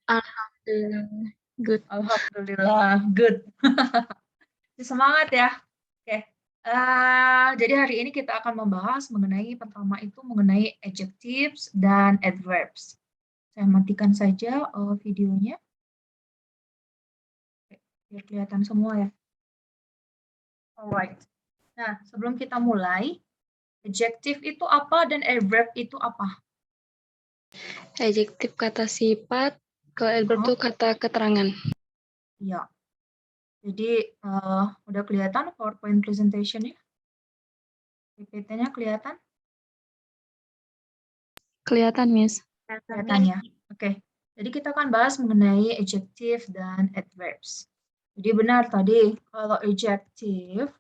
Alhamdulillah. Good. Alhamdulillah, good. Semangat ya. Oke. Jadi hari ini kita akan membahas mengenai pertama itu mengenai adjectives dan adverbs. Saya matikan saja videonya. Oke, biar kelihatan semua ya. Alright. Nah, sebelum kita mulai, adjective itu apa dan adverb itu apa? Adjektif kata sifat, kalau adverb itu kata keterangan. Ya. Jadi udah kelihatan PowerPoint presentation-nya? PPT-nya kelihatan? Kelihatan, Miss. Kelihatan ya. Oke. Jadi kita akan bahas mengenai adjective dan adverbs. Jadi benar tadi kalau adjective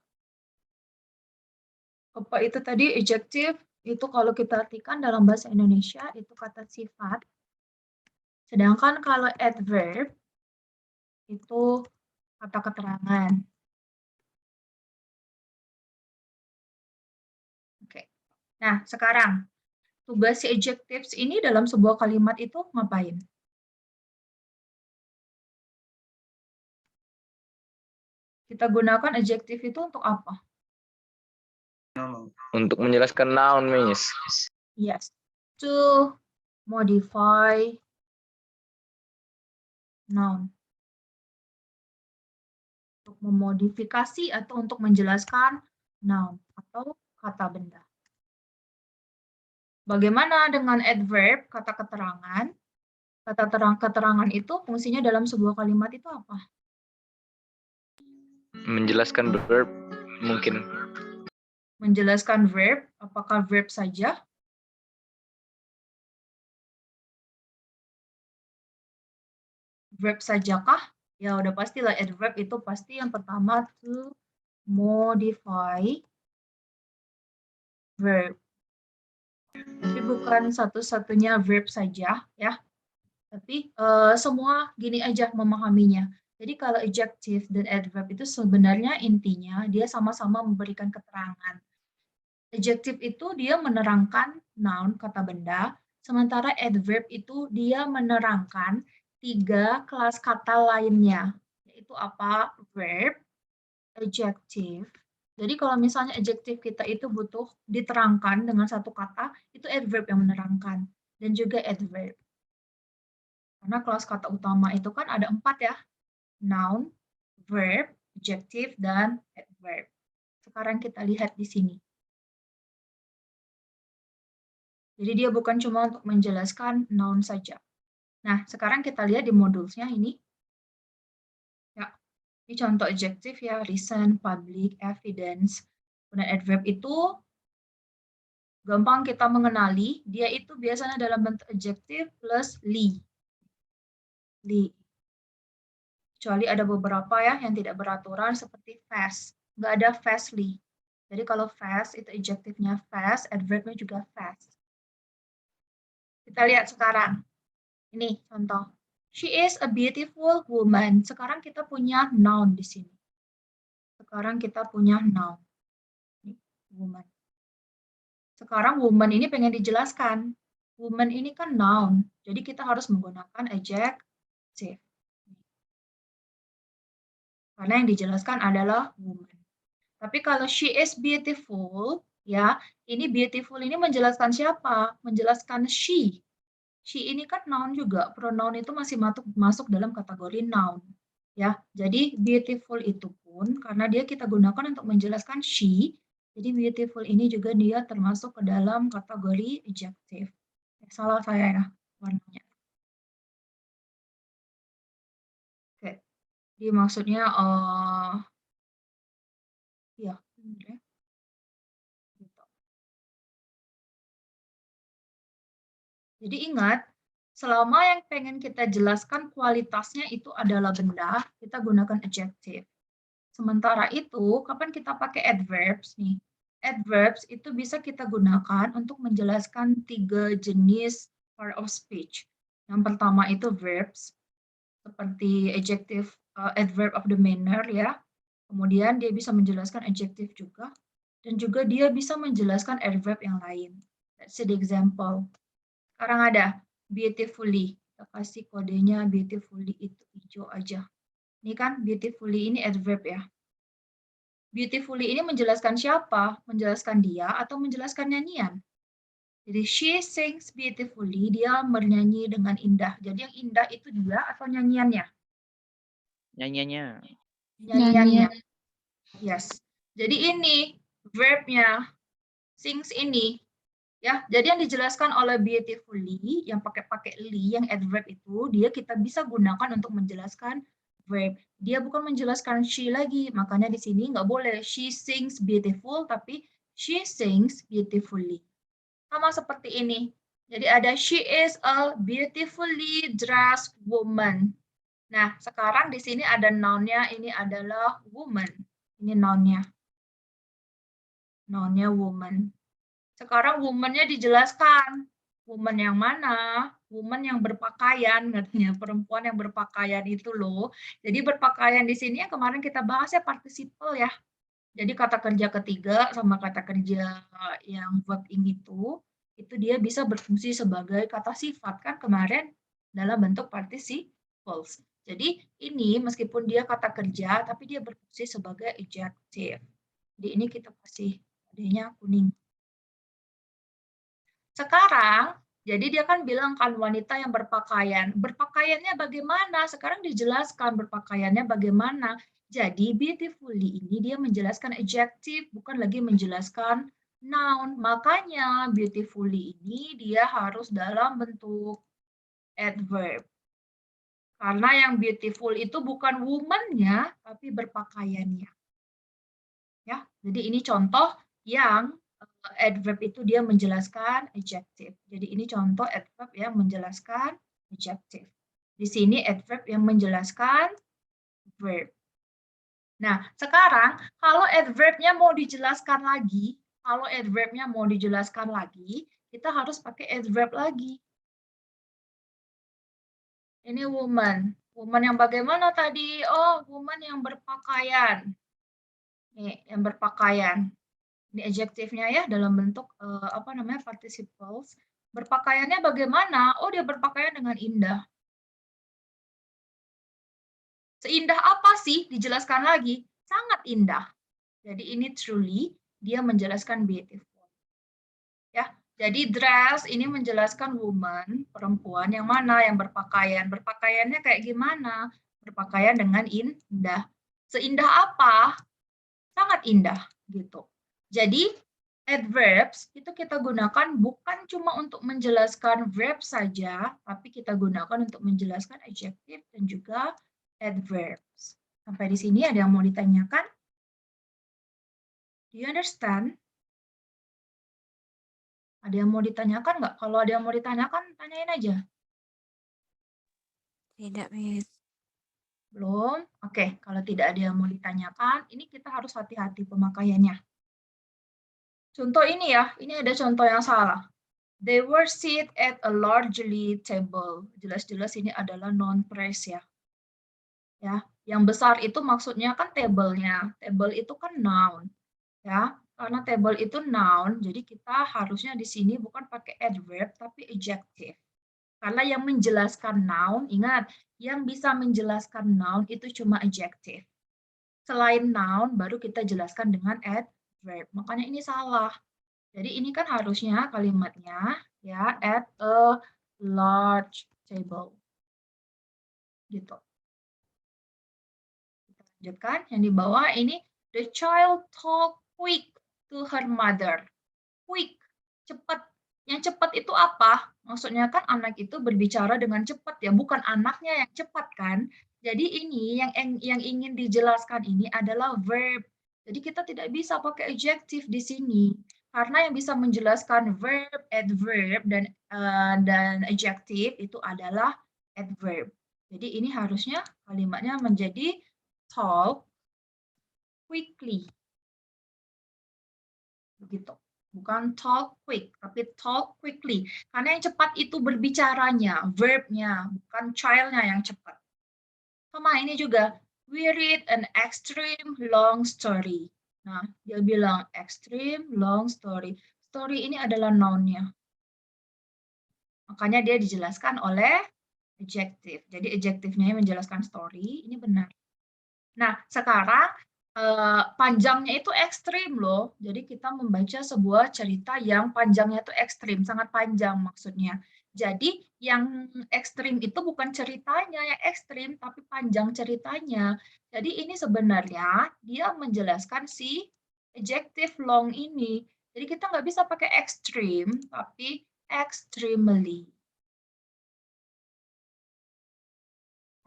apa itu tadi adjective itu kalau kita artikan dalam bahasa Indonesia itu kata sifat. Sedangkan kalau adverb itu kata keterangan. Oke. Nah, sekarang tugas si adjectives ini dalam sebuah kalimat itu ngapain? Kita gunakan adjective itu untuk apa? Untuk menjelaskan noun, Miss. Yes. To modify noun. Untuk memodifikasi atau untuk menjelaskan noun atau kata benda. Bagaimana dengan adverb, kata keterangan? Kata keterangan itu fungsinya dalam sebuah kalimat itu apa? Menjelaskan verb, mungkin. Menjelaskan verb, apakah verb saja? Verb sajakah? Ya udah pastilah adverb itu pasti yang pertama to modify verb. Tapi bukan satu-satunya verb saja ya. Tapi semua gini aja memahaminya. Jadi kalau adjective dan adverb itu sebenarnya intinya dia sama-sama memberikan keterangan. Adjective itu dia menerangkan noun, kata benda, sementara adverb itu dia menerangkan 3 kelas kata lainnya. Yaitu apa? Verb, adjective. Jadi kalau misalnya adjective kita itu butuh diterangkan dengan satu kata, itu adverb yang menerangkan. Dan juga adverb. Karena kelas kata utama itu kan ada 4 ya. Noun, verb, adjective, dan adverb. Sekarang kita lihat di sini. Jadi dia bukan cuma untuk menjelaskan noun saja. Nah, sekarang kita lihat di modulnya ini. Ya, ini contoh adjective ya, recent, public, evidence. Kemudian adverb itu gampang kita mengenali, dia itu biasanya dalam bentuk adjective plus li. Li. Kecuali ada beberapa ya yang tidak beraturan seperti fast. Nggak ada fastly. Jadi kalau fast itu adjective-nya fast, adverb-nya juga fast. Kita lihat sekarang. Ini contoh. She is a beautiful woman. Sekarang kita punya noun di sini. Sekarang kita punya noun. Woman. Sekarang woman ini pengen dijelaskan. Woman ini kan noun. Jadi kita harus menggunakan adjective. Karena yang dijelaskan adalah woman. Tapi kalau she is beautiful, ya, ini beautiful ini menjelaskan siapa? Menjelaskan she. She ini kan noun juga. Pronoun itu masih masuk dalam kategori noun. Ya, jadi beautiful itu pun karena dia kita gunakan untuk menjelaskan she, jadi beautiful ini juga dia termasuk ke dalam kategori adjective. Salah saya ya warnanya. Oke, jadi maksudnya ya, gitu. Jadi ingat, selama yang pengen kita jelaskan kualitasnya itu adalah benda, kita gunakan adjective. Sementara itu, kapan kita pakai adverbs nih? Adverbs itu bisa kita gunakan untuk menjelaskan 3 jenis part of speech. Yang pertama itu verbs, seperti adjective, adverb of the manner ya. Kemudian dia bisa menjelaskan adjective juga. Dan juga dia bisa menjelaskan adverb yang lain. Let's see the example. Sekarang ada beautifully. kita kasih kodenya beautifully itu hijau aja. Ini kan beautifully ini adverb ya. Beautifully ini menjelaskan siapa? Menjelaskan dia atau menjelaskan nyanyian? Jadi she sings beautifully, dia bernyanyi dengan indah. Jadi yang indah itu dia atau nyanyiannya? Nyanyiannya. Nyanyiannya. Yes. Jadi ini verbnya sings ini ya. Jadi yang dijelaskan oleh beautifully yang pakai li yang adverb itu dia kita bisa gunakan untuk menjelaskan verb. Dia bukan menjelaskan she lagi. Makanya di sini nggak boleh she sings beautiful tapi she sings beautifully. Sama seperti ini. Jadi ada she is a beautifully dressed woman. Nah, sekarang di sini ada noun-nya, ini adalah woman. Ini noun-nya. Noun-nya woman. Sekarang woman-nya dijelaskan. Woman yang mana? Woman yang berpakaian, katanya. Perempuan yang berpakaian itu loh. Jadi berpakaian di sini yang kemarin kita bahas ya participle ya. Jadi kata kerja ketiga sama kata kerja yang verb ing itu dia bisa berfungsi sebagai kata sifat kan kemarin dalam bentuk participles. Jadi ini meskipun dia kata kerja tapi dia berfungsi sebagai adjective. Jadi ini kita kasih kodenya kuning. Sekarang jadi dia kan bilang kan wanita yang berpakaian. Berpakaiannya bagaimana? Sekarang dijelaskan berpakaiannya bagaimana. Jadi beautifully ini dia menjelaskan adjective bukan lagi menjelaskan noun. Makanya beautifully ini dia harus dalam bentuk adverb. Karena yang beautiful itu bukan woman-nya, tapi berpakaiannya. Ya, jadi ini contoh yang adverb itu dia menjelaskan adjective. Jadi ini contoh adverb yang menjelaskan adjective. Di sini adverb yang menjelaskan verb. Nah, sekarang kalau adverb-nya mau dijelaskan lagi, kita harus pakai adverb lagi. Ini woman. Woman yang bagaimana tadi? Oh, woman yang berpakaian. Nih, yang berpakaian. Ini adjektifnya ya dalam bentuk participles. Berpakaiannya bagaimana? Oh, dia berpakaian dengan indah. Seindah apa sih? Dijelaskan lagi. Sangat indah. Jadi ini truly dia menjelaskan beautiful. Ya. Jadi dress ini menjelaskan woman, perempuan yang mana yang berpakaian. Berpakaiannya kayak gimana? Berpakaian dengan indah. Seindah apa? Sangat indah gitu. Jadi adverbs itu kita gunakan bukan cuma untuk menjelaskan verb saja, tapi kita gunakan untuk menjelaskan adjective dan juga adverbs. Sampai di sini ada yang mau ditanyakan? Do you understand? Ada yang mau ditanyakan nggak? Kalau ada yang mau ditanyakan, tanyain aja. Tidak, Miss. Belum? Oke, kalau tidak ada yang mau ditanyakan, ini kita harus hati-hati pemakaiannya. Contoh ini ya, ini ada contoh yang salah. They were seated at a largely table. Jelas-jelas ini adalah non-phrase ya. Ya, yang besar itu maksudnya kan table-nya. Table itu kan noun. Ya, karena table itu noun, jadi kita harusnya di sini bukan pakai adverb tapi adjective. Karena yang menjelaskan noun, ingat, yang bisa menjelaskan noun itu cuma adjective. Selain noun baru kita jelaskan dengan adverb. Makanya ini salah. Jadi ini kan harusnya kalimatnya ya at a large table. Gitu. Kita lanjutkan yang di bawah ini the child talked quick to her mother. Quick, cepat. Yang cepat itu apa? Maksudnya kan anak itu berbicara dengan cepat ya, bukan anaknya yang cepat kan. Jadi ini yang ingin dijelaskan ini adalah verb. Jadi kita tidak bisa pakai adjective di sini. Karena yang bisa menjelaskan verb, adverb dan adjective itu adalah adverb. Jadi ini harusnya kalimatnya menjadi talk quickly. Begitu. Bukan talk quick, tapi talk quickly. Karena yang cepat itu berbicaranya, verbnya, bukan child-nya yang cepat. Sama ini juga, we read an extreme long story. Nah, dia bilang extreme long story. Story ini adalah noun-nya. Makanya dia dijelaskan oleh adjective. Jadi adjektifnya menjelaskan story, ini benar. Nah, sekarang panjangnya itu ekstrim loh. Jadi kita membaca sebuah cerita yang panjangnya itu ekstrim, sangat panjang maksudnya. Jadi yang ekstrim itu bukan ceritanya yang ekstrim, tapi panjang ceritanya. Jadi ini sebenarnya dia menjelaskan si adjective long ini. Jadi kita nggak bisa pakai ekstrim, tapi extremely.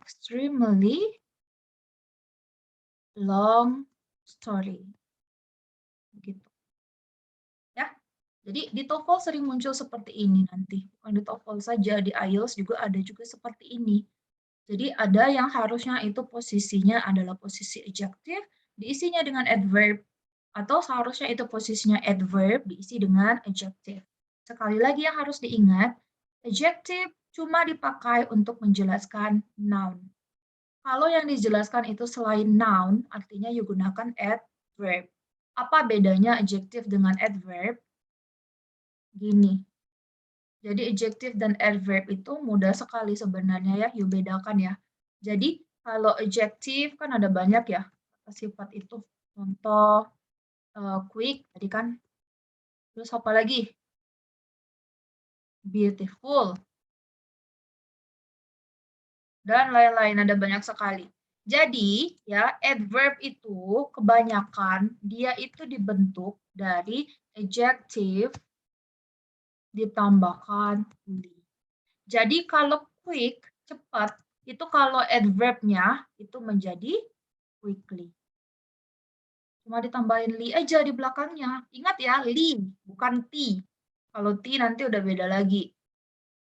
Extremely long story. Gitu. Ya. Jadi di TOEFL sering muncul seperti ini nanti. Bukan di TOEFL saja, di IELTS juga ada juga seperti ini. Jadi ada yang harusnya itu posisinya adalah posisi adjective, diisinya dengan adverb, atau seharusnya itu posisinya adverb, diisi dengan adjective. Sekali lagi yang harus diingat, adjective cuma dipakai untuk menjelaskan noun. Kalau yang dijelaskan itu selain noun, artinya you gunakan adverb. Apa bedanya adjective dengan adverb? Gini. Jadi adjective dan adverb itu mudah sekali sebenarnya ya, you bedakan ya. Jadi kalau adjective kan ada banyak ya sifat itu. Contoh quick tadi kan. Terus apa lagi? Beautiful. Dan lain-lain, ada banyak sekali. Jadi, ya, adverb itu kebanyakan dia itu dibentuk dari adjective ditambahkan li. Jadi kalau quick, cepat, itu kalau adverb-nya itu menjadi quickly. Cuma ditambahin li aja di belakangnya. Ingat ya, li, bukan ti. Kalau ti nanti udah beda lagi.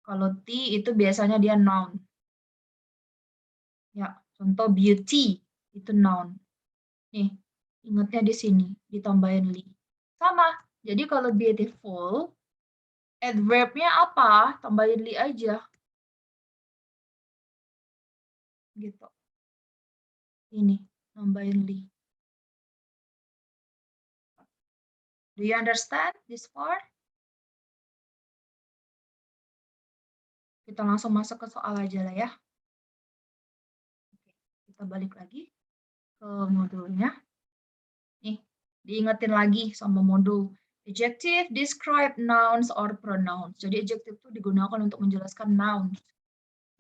Kalau ti itu biasanya dia noun. Ya, contoh beauty itu noun. Nih, ingatnya di sini, ditambahin li. Sama, jadi kalau beautiful, adverb-nya apa? Tambahin li aja. Gitu. Ini, tambahin li. Do you understand this part? Kita langsung masuk ke soal aja lah ya. Oke, kita balik lagi ke modulnya. Nih, diingetin lagi sama modul. Adjective describe nouns or pronouns. Jadi adjective itu digunakan untuk menjelaskan nouns.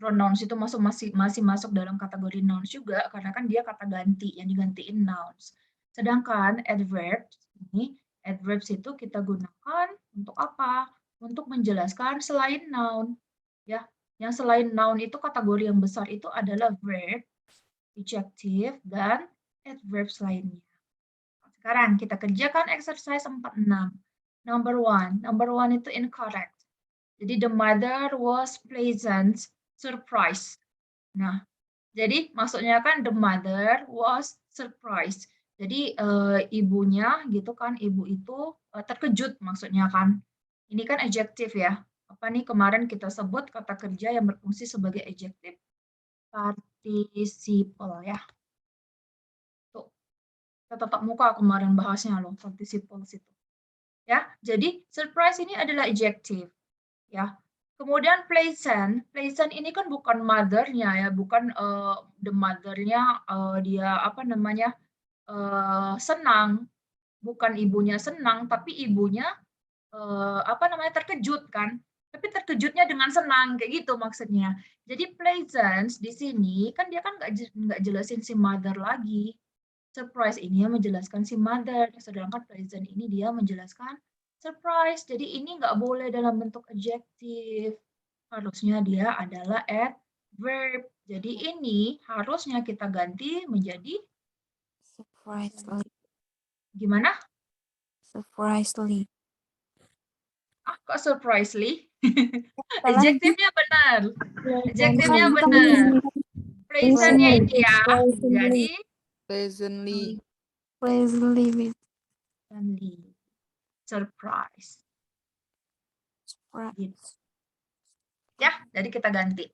Pronouns itu masih masuk dalam kategori nouns juga karena kan dia kata ganti yang digantiin nouns. Sedangkan adverbs ini adverbs itu kita gunakan untuk apa? Untuk menjelaskan selain noun. Ya, yang selain noun itu kategori yang besar itu adalah verb, adjective dan adverbs lainnya. Sekarang kita kerjakan exercise 46. Number one itu incorrect. Jadi the mother was pleasant surprised. Nah, jadi maksudnya kan the mother was surprised. Jadi ibunya gitu kan, ibu itu terkejut maksudnya kan. Ini kan adjective ya. Apa nih kemarin kita sebut kata kerja yang berfungsi sebagai adjective? Participle ya. Tuh. Kita tatap muka kemarin bahasnya loh, participle itu. Ya, jadi surprise ini adalah adjective. Ya. Kemudian pleasant ini kan bukan mother-nya ya, bukan the mother-nya dia apa namanya senang, bukan ibunya senang, tapi ibunya apa namanya terkejut kan, tapi terkejutnya dengan senang kayak gitu maksudnya. Jadi pleasant di sini kan dia kan nggak jelasin si mother lagi. Surprise ini yang menjelaskan si mother, sedangkan pleasant ini dia menjelaskan surprise. Jadi ini nggak boleh dalam bentuk adjektif. Harusnya dia adalah adverb. Jadi ini harusnya kita ganti menjadi Surprisingly. gimana? Surprisingly. Ah, kok surprisingly? Adjektifnya benar. Adjektifnya Bukan. benar. Pleasant-nya ini ya. Jadi Pleasantly. Pleasantly. surprise. Surprise. Gitu. Ya, jadi kita ganti.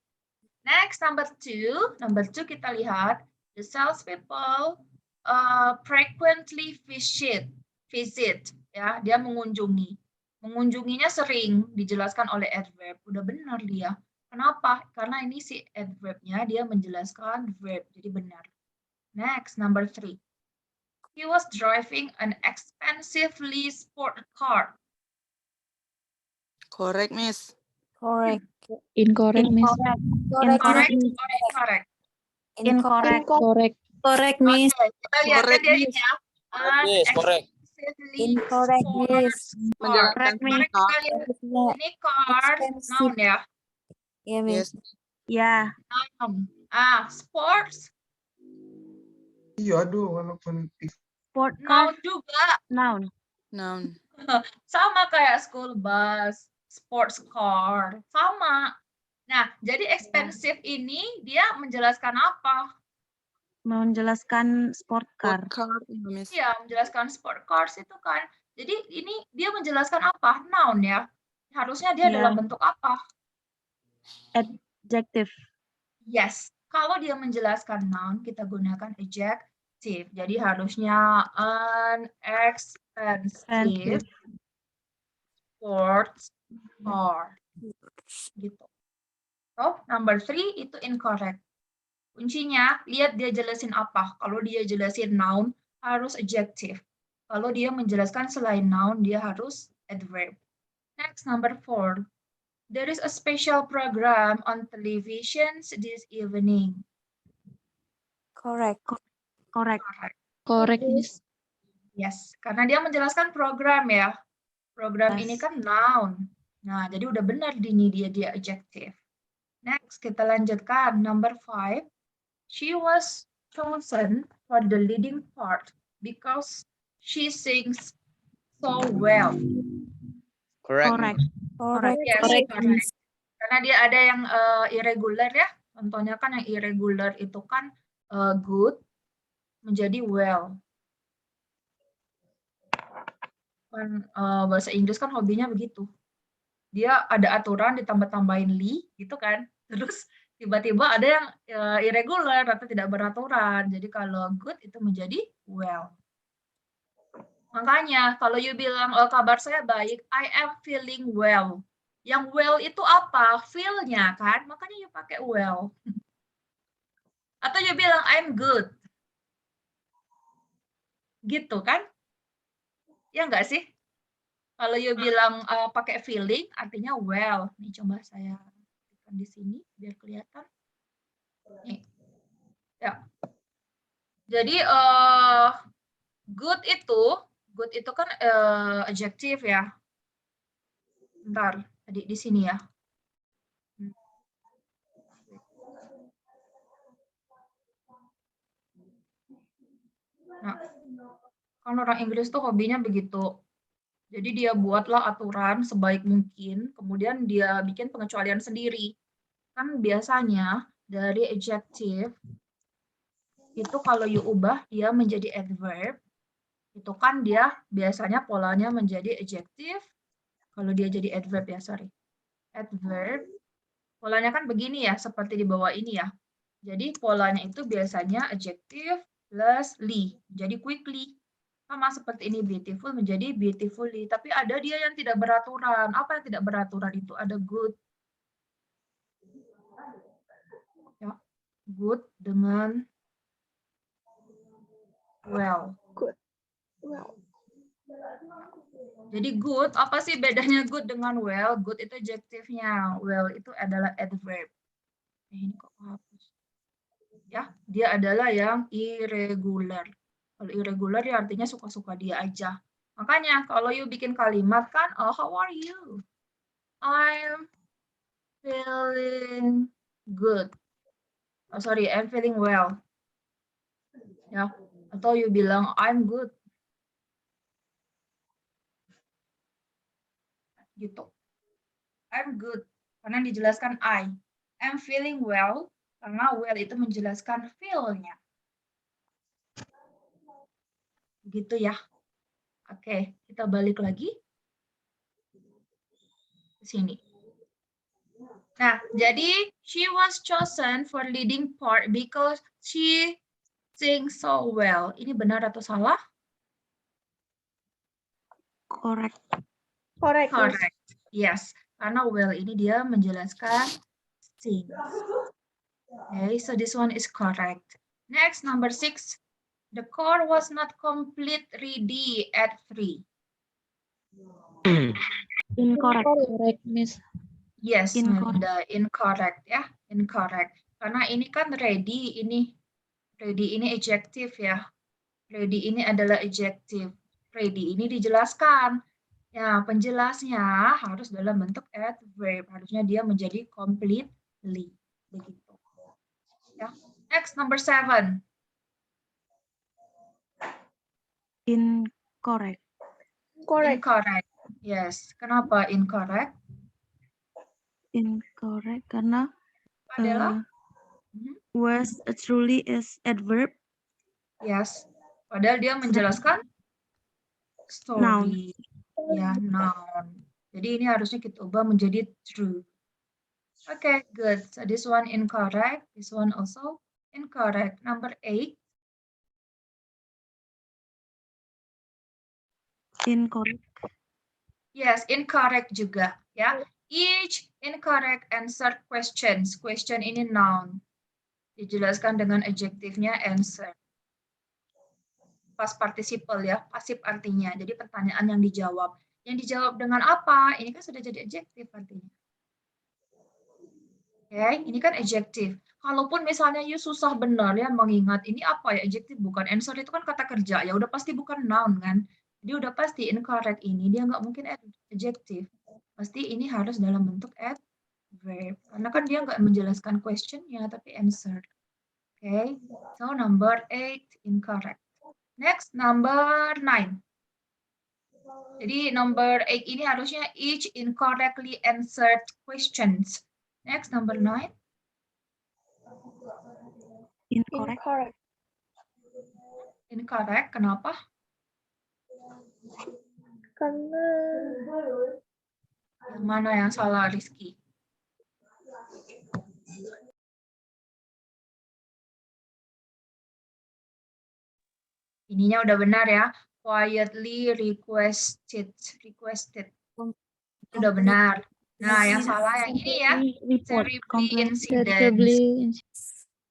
Next, number two. Number two kita lihat. The salespeople frequently visit. Ya, dia mengunjungi. Mengunjunginya sering dijelaskan oleh adverb. Udah benar dia. Kenapa? Karena ini si adverb-nya dia menjelaskan verb, jadi benar. Next, number 3. He was driving an expensively sport car. Correct, Miss. Correct. Incorrect, Miss. Correct. Correct or incorrect? Incorrect. Correct. Correct, Miss. Oke, kita lihat kan Correct, dia Miss. ini ya. An Yes, correct. expensively Incorrect, sport Miss. car. Menjelaskan Correct car. kita lihat. Ini car, noun ya. Yeah, Miss. Yes. Yeah. Noun. Sports, Iya, aduh, walaupun Sport noun juga. noun. Noun. Sama kayak school bus, sports car, sama. Nah, jadi expensive ini dia menjelaskan apa? Menjelaskan sport Sport car. Iya, Miss. Iya, menjelaskan sport cars itu kan. Jadi ini dia menjelaskan apa? Noun ya. Harusnya dia Iya. dalam bentuk apa? Adjective. Yes. Kalau dia menjelaskan noun, kita gunakan adjective. Jadi harusnya an expensive sports car. Gitu. So, number 3 itu incorrect. Kuncinya, lihat dia jelasin apa. Kalau dia jelasin noun, harus adjective. Kalau dia menjelaskan selain noun, dia harus adverb. Next, number 4. There is a special program on television this evening. Correct. Correct. Correct, Miss. Yes, karena dia menjelaskan program ya. Program Yes. ini kan noun. Nah, jadi udah benar ini dia adjective. Next, kita lanjutkan. Number 5. She was chosen for the leading part because she sings so well. Correct. Correct. Correct. Yes, Correct. correct. Karena dia ada yang irregular ya. Contohnya kan yang irregular itu kan good menjadi well. Kan bahasa Inggris kan hobinya begitu. Dia ada aturan ditambah-tambahin li gitu kan. Terus tiba-tiba ada yang irregular atau tidak beraturan. Jadi kalau good itu menjadi well. Makanya kalau you bilang kabar saya baik, I am feeling well. Yang well itu apa? Feel-nya kan? Makanya you pakai well. Atau you bilang I'm good. Gitu kan? Ya enggak sih? Kalau you bilang pakai feeling, artinya well. Nih coba saya tekan di sini biar kelihatan. Nih. Ya. Jadi good itu kan adjective ya. Bentar, tadi di sini ya. Nah, kan orang Inggris tuh hobinya begitu. Jadi dia buatlah aturan sebaik mungkin, kemudian dia bikin pengecualian sendiri. Kan biasanya dari adjective itu kalau you ubah dia menjadi adverb, itu kan dia biasanya polanya menjadi adjective. Kalau dia jadi adverb ya, sorry. Adverb, polanya kan begini ya, seperti di bawah ini ya. Jadi polanya itu biasanya adjective plus ly, jadi quickly. Sama seperti ini beautiful menjadi beautifully. Tapi ada dia yang tidak beraturan. Apa yang tidak beraturan itu? Ada good. Ya, good dengan well. Good. Well. Jadi good, apa sih bedanya good dengan well? Good itu adjektifnya, well itu adalah adverb. Ini kok hapus. Ya, dia adalah yang irregular. Kalau irregular ya artinya suka-suka dia aja. Makanya kalau you bikin kalimat kan, oh how are you? I'm feeling good. Oh sorry, I'm feeling well. Ya, atau you bilang I'm good. Gitu. I'm good karena dijelaskan I'm feeling well karena well itu menjelaskan feel-nya. Gitu ya. Oke, kita balik lagi ke sini. Nah, jadi she was chosen for leading part because she sings so well. Ini benar atau salah? Correct. Correct. Correct. Yes, karena well ini dia menjelaskan things. Okay, so this one is correct. Next, number 6. The car was not complete ready at 3. Incorrect. Correct, Miss. Yes, Incorrect. Melinda, incorrect ya, incorrect. Karena ini kan ready ini adjective ya. Ready ini adalah adjective. Ready ini dijelaskan. Ya, penjelasnya harus dalam bentuk adverb. Harusnya dia menjadi completely. Begitu. Ya. Next, number 7. Incorrect. Incorrect. Yes. Kenapa incorrect? Incorrect karena Adalah? was truly is adverb. Yes. Padahal dia menjelaskan story. Ya, noun. Jadi ini harusnya kita ubah menjadi true. Okay, good. So this one incorrect. This one also incorrect. Number 8. Incorrect. Yes, incorrect juga. Ya. Each incorrect answer questions. Question ini noun. Dijelaskan dengan adjektifnya answer. Past participle ya, pasif artinya. Jadi pertanyaan yang dijawab. Yang dijawab dengan apa? Ini kan sudah jadi adjektif artinya. Oke, ini kan adjektif. Kalaupun misalnya you susah benar ya mengingat ini apa ya adjektif bukan answer itu kan kata kerja ya udah pasti bukan noun kan. Jadi udah pasti incorrect ini dia nggak mungkin adjektif. Pasti ini harus dalam bentuk adverb. Karena kan dia nggak menjelaskan questionnya tapi answer. Oke, so number 8 incorrect. Next, number 9. Jadi number 8 ini harusnya each incorrectly answered questions. Next, number 9. Incorrect. Incorrect, kenapa? Karena Yang mana yang salah, Rizky? Ininya udah benar ya. Quietly requested. Itu udah benar. Nah, yang salah yang ini ya. Report. Terribly incident. terribly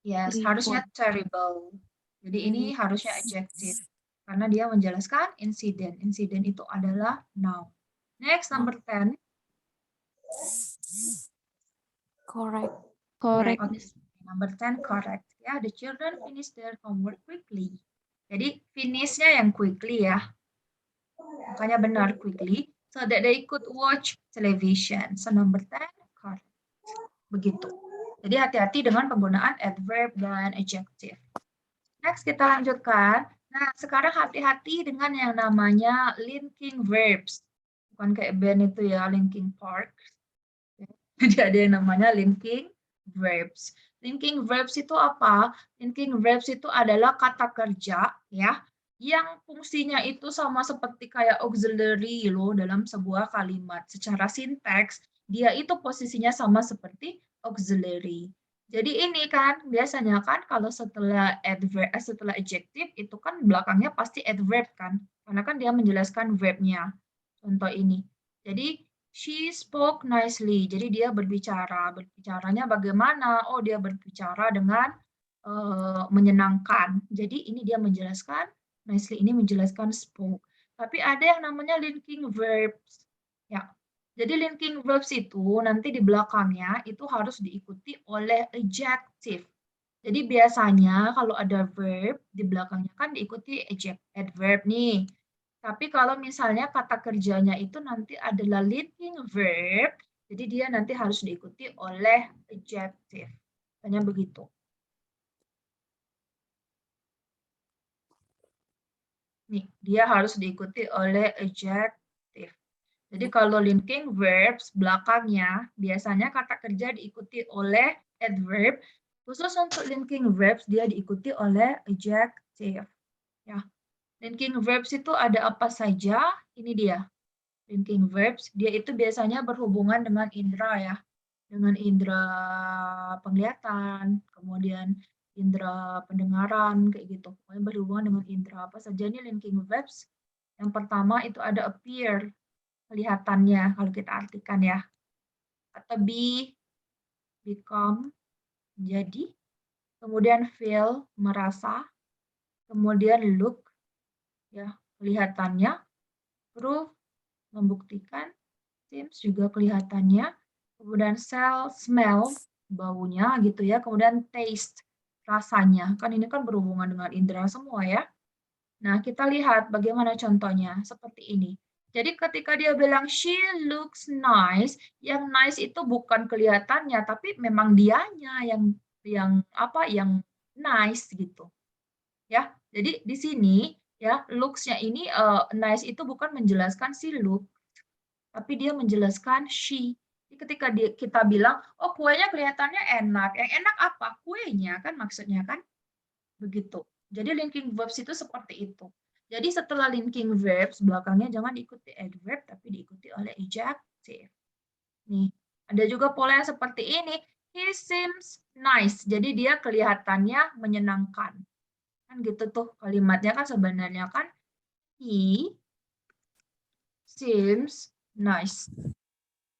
Yes, Report. harusnya terrible. Jadi ini harusnya adjective. Karena dia menjelaskan insiden. Insiden itu adalah noun. Next, number 10. Correct. correct, Okay. Miss. Number 10, correct. Ya, the children finish their homework quickly. Jadi, finish-nya yang quickly ya. Makanya benar, quickly. So that they could watch television. So, number 10, correct. Begitu. Jadi, hati-hati dengan penggunaan adverb dan adjective. Next, kita lanjutkan. Nah, sekarang hati-hati dengan yang namanya linking verbs. Bukan kayak band itu ya, Linkin Park. Jadi ada yang namanya linking verbs. Linking verbs itu apa? Linking verbs itu adalah kata kerja ya yang fungsinya itu sama seperti kayak auxiliary loh dalam sebuah kalimat. Secara sinteks dia itu posisinya sama seperti auxiliary. Jadi ini kan biasanya kan kalau setelah adverb setelah adjective itu kan belakangnya pasti adverb kan. Karena kan dia menjelaskan verbnya. Contoh ini. Jadi she spoke nicely. Jadi dia berbicara. Berbicaranya bagaimana? Oh, dia berbicara dengan menyenangkan. Jadi ini dia menjelaskan, nicely ini menjelaskan spoke. Tapi ada yang namanya linking verbs. Ya. Jadi linking verbs itu nanti di belakangnya itu harus diikuti oleh adjective. Jadi biasanya kalau ada verb di belakangnya kan diikuti adverb nih. Tapi kalau misalnya kata kerjanya itu nanti adalah linking verb, jadi dia nanti harus diikuti oleh adjective. Hanya begitu. Nih, dia harus diikuti oleh adjective. Jadi kalau linking verbs belakangnya, biasanya kata kerja diikuti oleh adverb. Khusus untuk linking verbs, dia diikuti oleh adjective. Ya. Linking verbs itu ada apa saja? Ini dia. Linking verbs, dia itu biasanya berhubungan dengan indera ya. Dengan indera penglihatan, kemudian indera pendengaran, kayak gitu. Pokoknya berhubungan dengan indera apa saja ini linking verbs. Yang pertama itu ada appear, kelihatannya kalau kita artikan ya. Atau be, become, jadi. Kemudian feel, merasa. Kemudian look, ya, kelihatannya. Prove, membuktikan. Seems juga kelihatannya. Kemudian smell, baunya gitu ya. Kemudian taste, rasanya. Kan ini kan berhubungan dengan indera semua ya. Nah, kita lihat bagaimana contohnya. Seperti ini. Jadi ketika dia bilang she looks nice, yang nice itu bukan kelihatannya, tapi memang dianya yang nice gitu. Ya. Jadi di sini ya looks-nya ini nice itu bukan menjelaskan si look, tapi dia menjelaskan she. Jadi ketika kita bilang, oh kuenya kelihatannya enak. Yang enak apa? Kuenya kan maksudnya kan? Begitu. Jadi linking verbs itu seperti itu. Jadi setelah linking verbs, belakangnya jangan diikuti adverb, tapi diikuti oleh adjective. Nih, ada juga pola yang seperti ini. He seems nice. Jadi dia kelihatannya menyenangkan. Kan gitu tuh kalimatnya kan sebenarnya kan he seems nice.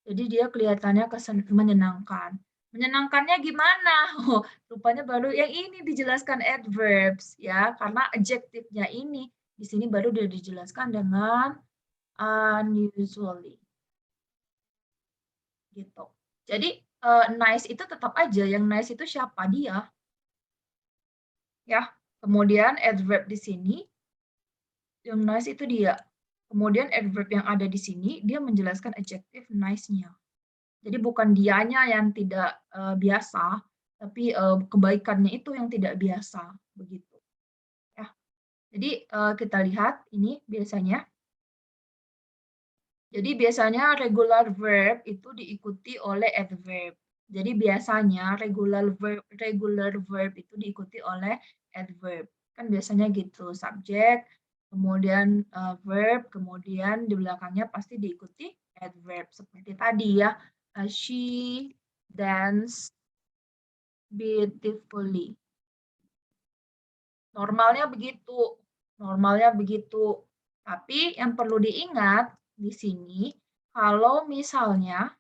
Jadi dia kelihatannya menyenangkan. Menyenangkannya gimana? Oh, rupanya baru yang ini dijelaskan adverbs ya, karena adjektifnya ini di sini baru dia dijelaskan dengan unusually. Gitu. Jadi nice itu tetap aja, yang nice itu siapa? Dia. Ya. Kemudian adverb di sini yang nice itu dia. Kemudian adverb yang ada di sini dia menjelaskan adjective nice-nya. Jadi bukan dianya yang tidak biasa, tapi kebaikannya itu yang tidak biasa, begitu. Ya. Jadi kita lihat ini biasanya. Jadi biasanya regular verb itu diikuti oleh adverb. Jadi biasanya regular verb itu diikuti oleh adverb. Kan biasanya gitu, subjek, kemudian verb, kemudian di belakangnya pasti diikuti adverb seperti tadi ya. She danced beautifully. Normalnya begitu. Normalnya begitu. Tapi yang perlu diingat di sini, kalau misalnya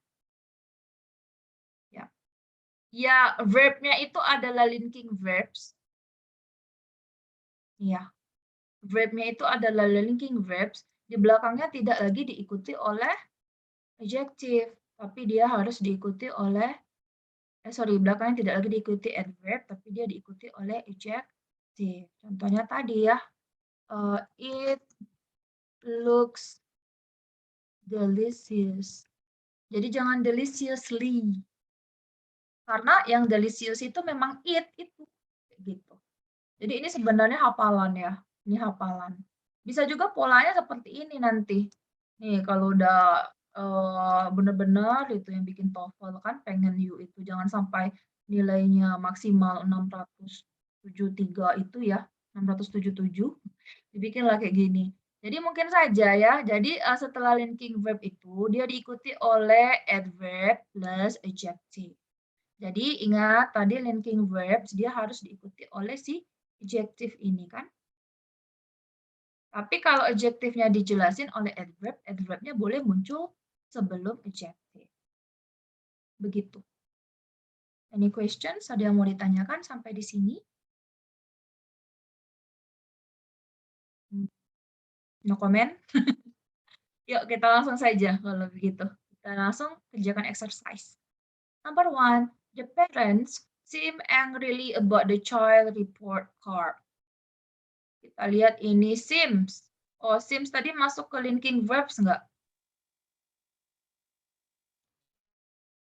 ya verbnya itu adalah linking verbs. Ya. Verbnya itu adalah linking verbs, di belakangnya tidak lagi diikuti oleh adjective, tapi dia harus diikuti oleh belakangnya tidak lagi diikuti adverb, tapi dia diikuti oleh adjective. Contohnya tadi ya, it looks delicious. Jadi jangan deliciously. Karena yang delicious itu memang it itu gitu. Jadi ini sebenarnya hafalan ya. Ini hafalan. Bisa juga polanya seperti ini nanti. Nih kalau udah benar-benar itu yang bikin TOEFL kan pengen you itu jangan sampai nilainya maksimal 673 itu ya, 677. Dibikinlah kayak gini. Jadi mungkin saja ya. Jadi setelah linking verb itu dia diikuti oleh adverb plus adjective. Jadi ingat tadi linking verbs dia harus diikuti oleh si adjective ini kan. Tapi kalau adjektifnya dijelasin oleh adverb, adverbnya boleh muncul sebelum adjective. Begitu. Any questions? Ada yang mau ditanyakan sampai di sini? No comment? Yuk kita langsung saja kalau begitu. Kita langsung kerjakan exercise. Number 1, the parents seem angrily about the child report card. Kita lihat ini seems. Oh, seems tadi masuk ke linking verbs nggak?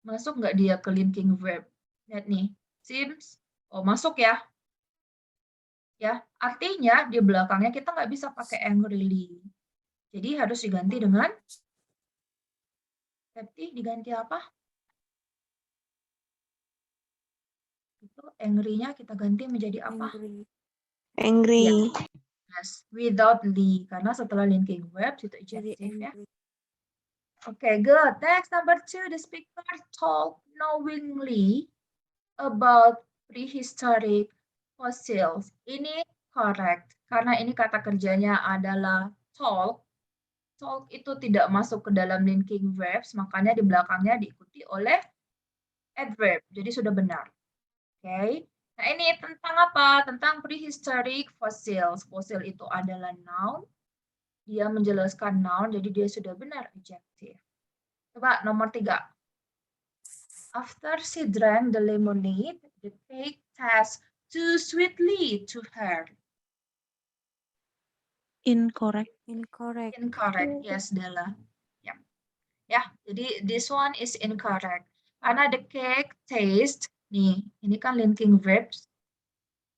Masuk nggak dia ke linking verb? Lihat nih, seems. Oh, masuk ya. Ya, artinya di belakangnya kita nggak bisa pakai angrily. Jadi harus diganti dengan diganti apa? Itu angry-nya kita ganti menjadi apa? Angry. Ya. Yes, without ly karena setelah linking verbs itu adjective ya. Okay, good. Next, number 2, the speaker talk knowingly about prehistoric fossils. Ini correct karena ini kata kerjanya adalah talk. Talk itu tidak masuk ke dalam linking verbs, makanya di belakangnya diikuti oleh adverb. Jadi sudah benar. Oke. Nah, ini tentang apa? Tentang prehistoric fossils. Fosil itu adalah noun. Dia menjelaskan noun, jadi dia sudah benar adjective. Coba nomor 3. After she drank the lemonade, the cake tastes too sweetly to her. Incorrect. Incorrect. Incorrect. Yes, Della. Ya, jadi this one is incorrect. Karena the cake taste, nih, ini kan linking verbs.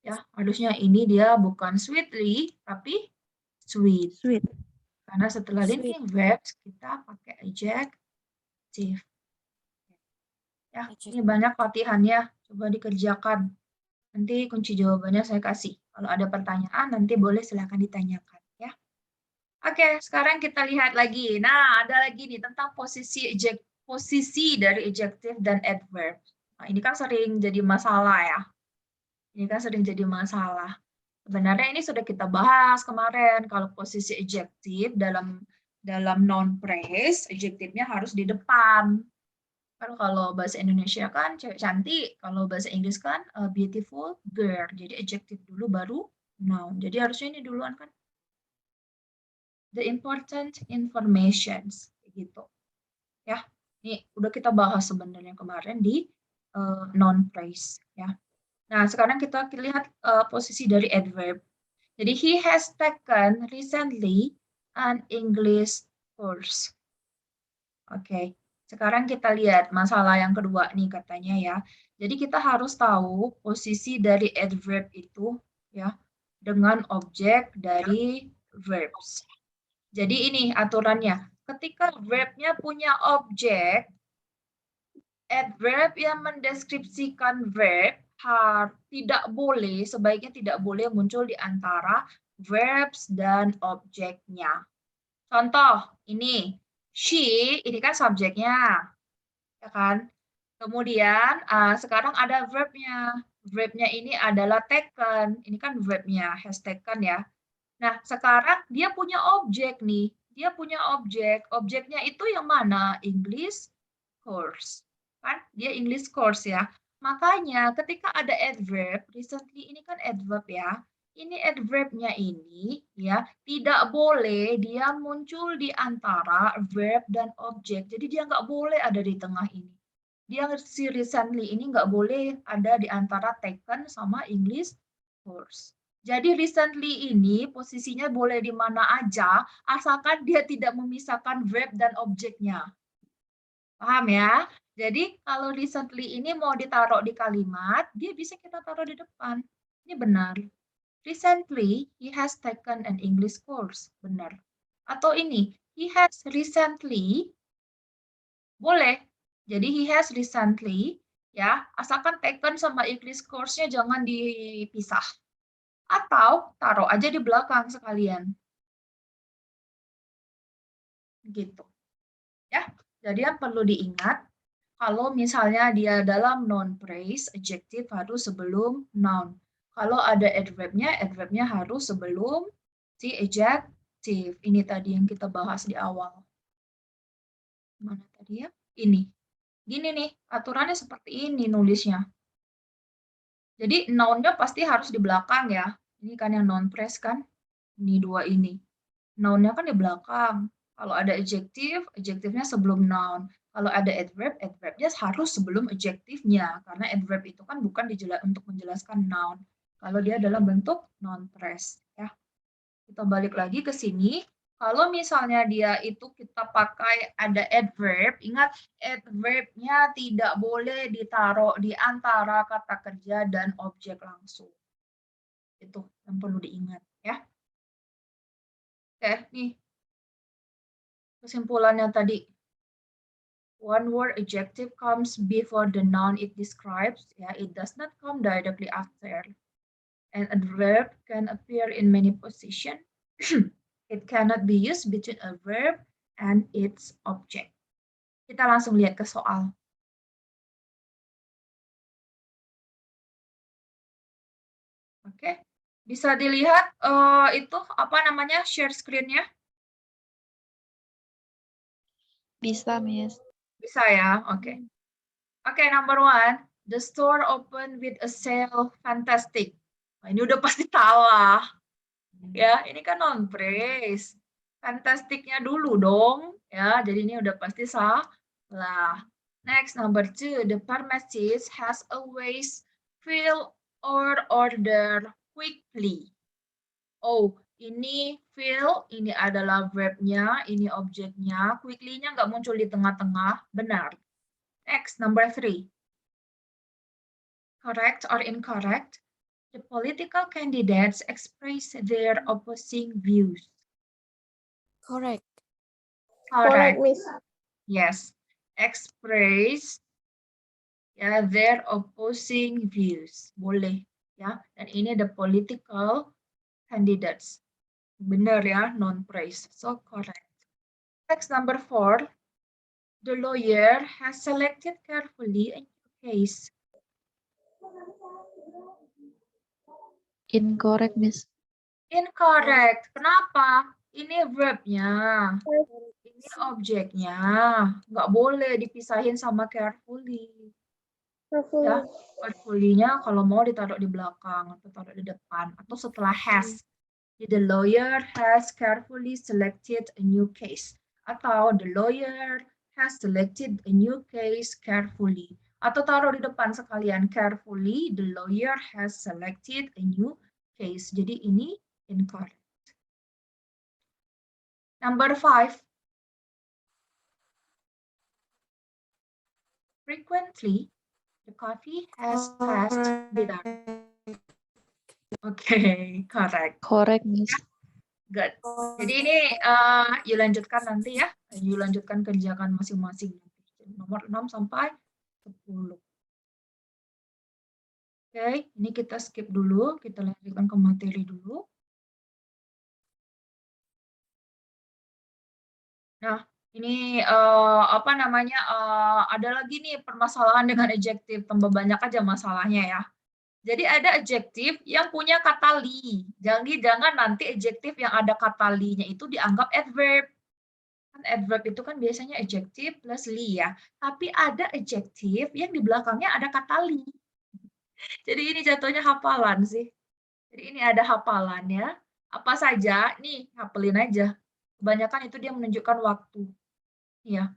Ya, harusnya ini dia bukan sweetly, tapi sweet. Sweet. Karena setelah Sweet. linking verbs, kita pakai adjective. Ya, ini banyak latihannya. Coba dikerjakan. Nanti kunci jawabannya saya kasih. Kalau ada pertanyaan, nanti boleh silakan ditanyakan. Ya. Oke, sekarang kita lihat lagi. Nah, ada lagi nih tentang posisi dari adjective dan adverb. Nah, ini kan sering jadi masalah ya. Ini kan sering jadi masalah. Sebenarnya ini sudah kita bahas kemarin. Kalau posisi adjective dalam noun phrase, adjective-nya harus di depan. Kan kalau bahasa Indonesia kan cewek cantik, kalau bahasa Inggris kan beautiful girl. Jadi adjective dulu baru noun. Jadi harusnya ini duluan kan. The important informations gitu. Ya. Ini udah kita bahas sebenarnya kemarin di noun phrase ya. Nah, sekarang kita lihat posisi dari adverb. Jadi he has taken recently an English course. Oke. Sekarang kita lihat masalah yang kedua nih katanya ya. Jadi kita harus tahu posisi dari adverb itu ya dengan objek dari verbs. Jadi ini aturannya. Ketika verbnya punya objek, adverb yang mendeskripsikan verb sebaiknya tidak boleh muncul di antara verbs dan objeknya. Contoh ini. She, ini kan subjeknya, ya kan? Kemudian sekarang ada verbnya. Verbnya ini adalah taken. Ini kan verbnya, has taken ya. Nah, sekarang dia punya objek nih. Dia punya objek. Objeknya itu yang mana? English course. Kan? Dia English course ya. Makanya ketika ada adverb, recently ini kan adverb ya. Ini adverbnya ini ya tidak boleh dia muncul di antara verb dan objek. Jadi dia nggak boleh ada di tengah ini. Dia si recently ini nggak boleh ada di antara taken sama English course. Jadi recently ini posisinya boleh di mana aja asalkan dia tidak memisahkan verb dan objeknya. Paham ya? Jadi kalau recently ini mau ditaruh di kalimat, dia bisa kita taruh di depan. Ini benar. Recently, he has taken an English course. Benar. Atau ini, he has recently, boleh. Jadi he has recently, ya, asalkan taken sama English course-nya jangan dipisah. Atau taruh aja di belakang sekalian. Gitu. Ya. Jadi yang perlu diingat, kalau misalnya dia dalam noun phrase, adjective harus sebelum noun. Kalau ada adverbnya, adverbnya harus sebelum si adjective. Ini tadi yang kita bahas di awal. Mana tadi ya? Ini. Gini nih, aturannya seperti ini nulisnya. Jadi noun-nya pasti harus di belakang ya. Ini kan yang noun phrase kan? Ini dua ini. Noun-nya kan di belakang. Kalau ada adjective, adjective-nya sebelum noun. Kalau ada adverb, adverb-nya harus sebelum adjective-nya. Karena adverb itu kan bukan untuk menjelaskan noun. Kalau dia dalam bentuk noun phrase. Ya. Kita balik lagi ke sini. Kalau misalnya dia itu kita pakai ada adverb, ingat adverb-nya tidak boleh ditaruh di antara kata kerja dan objek langsung. Itu yang perlu diingat. Ya. Oke, nih. Kesimpulannya tadi, one word adjective comes before the noun it describes. Yeah, it does not come directly after. An adverb can appear in many positions. It cannot be used between a verb and its object. Kita langsung lihat ke soal. Oke, bisa dilihat itu apa namanya share screen-nya? Bisa, Miss. Bisa ya, oke. Oke, number one. The store open with a sale. Fantastic. Nah, ini udah pasti salah. Ya, ini kan noun phrase. Fantasticnya dulu dong. Ya, jadi ini udah pasti salah. Next, number two. The pharmacist has always fill or order quickly. Oh, ini fill, ini adalah verbnya, ini objeknya. Quickly-nya nggak muncul di tengah-tengah. Benar. Next, number three. Correct or incorrect? The political candidates express their opposing views. Correct. Correct. Miss. Yes. Express ya their opposing views. Boleh ya. Dan ini the political candidates. Benar ya, non-praise. So correct. Next, number four. The lawyer has selected carefully a new case. Incorrect, Miss. Incorrect. Kenapa? Ini verbnya. Ini objeknya. Nggak boleh dipisahin sama carefully. Ya, carefully-nya kalau mau ditaruh di belakang atau taruh di depan atau setelah has. The lawyer has carefully selected a new case. Atau the lawyer has selected a new case carefully. Atau taruh di depan sekalian carefully, the lawyer has selected a new case. Jadi ini incorrect. Number five. Frequently, the coffee has passed without. Okay, correct. Correct, Miss. Good. Jadi ini you lanjutkan nanti ya. You lanjutkan kerjakan masing-masing. Nomor 6 sampai 10. Oke, ini kita skip dulu. Kita lanjutkan ke materi dulu. Nah, ini apa namanya? Ada lagi nih permasalahan dengan adjektif. Tambah banyak aja masalahnya ya. Jadi ada adjektif yang punya kata li. Jangan nanti adjektif yang ada kata li-nya itu dianggap adverb. Kan adverb itu kan biasanya adjektif plus li ya. Tapi ada adjektif yang di belakangnya ada kata li. Jadi ini jatuhnya hafalan sih. Jadi ini ada hafalannya. Apa saja? Nih, hafalin aja. Kebanyakan itu dia menunjukkan waktu. Ya,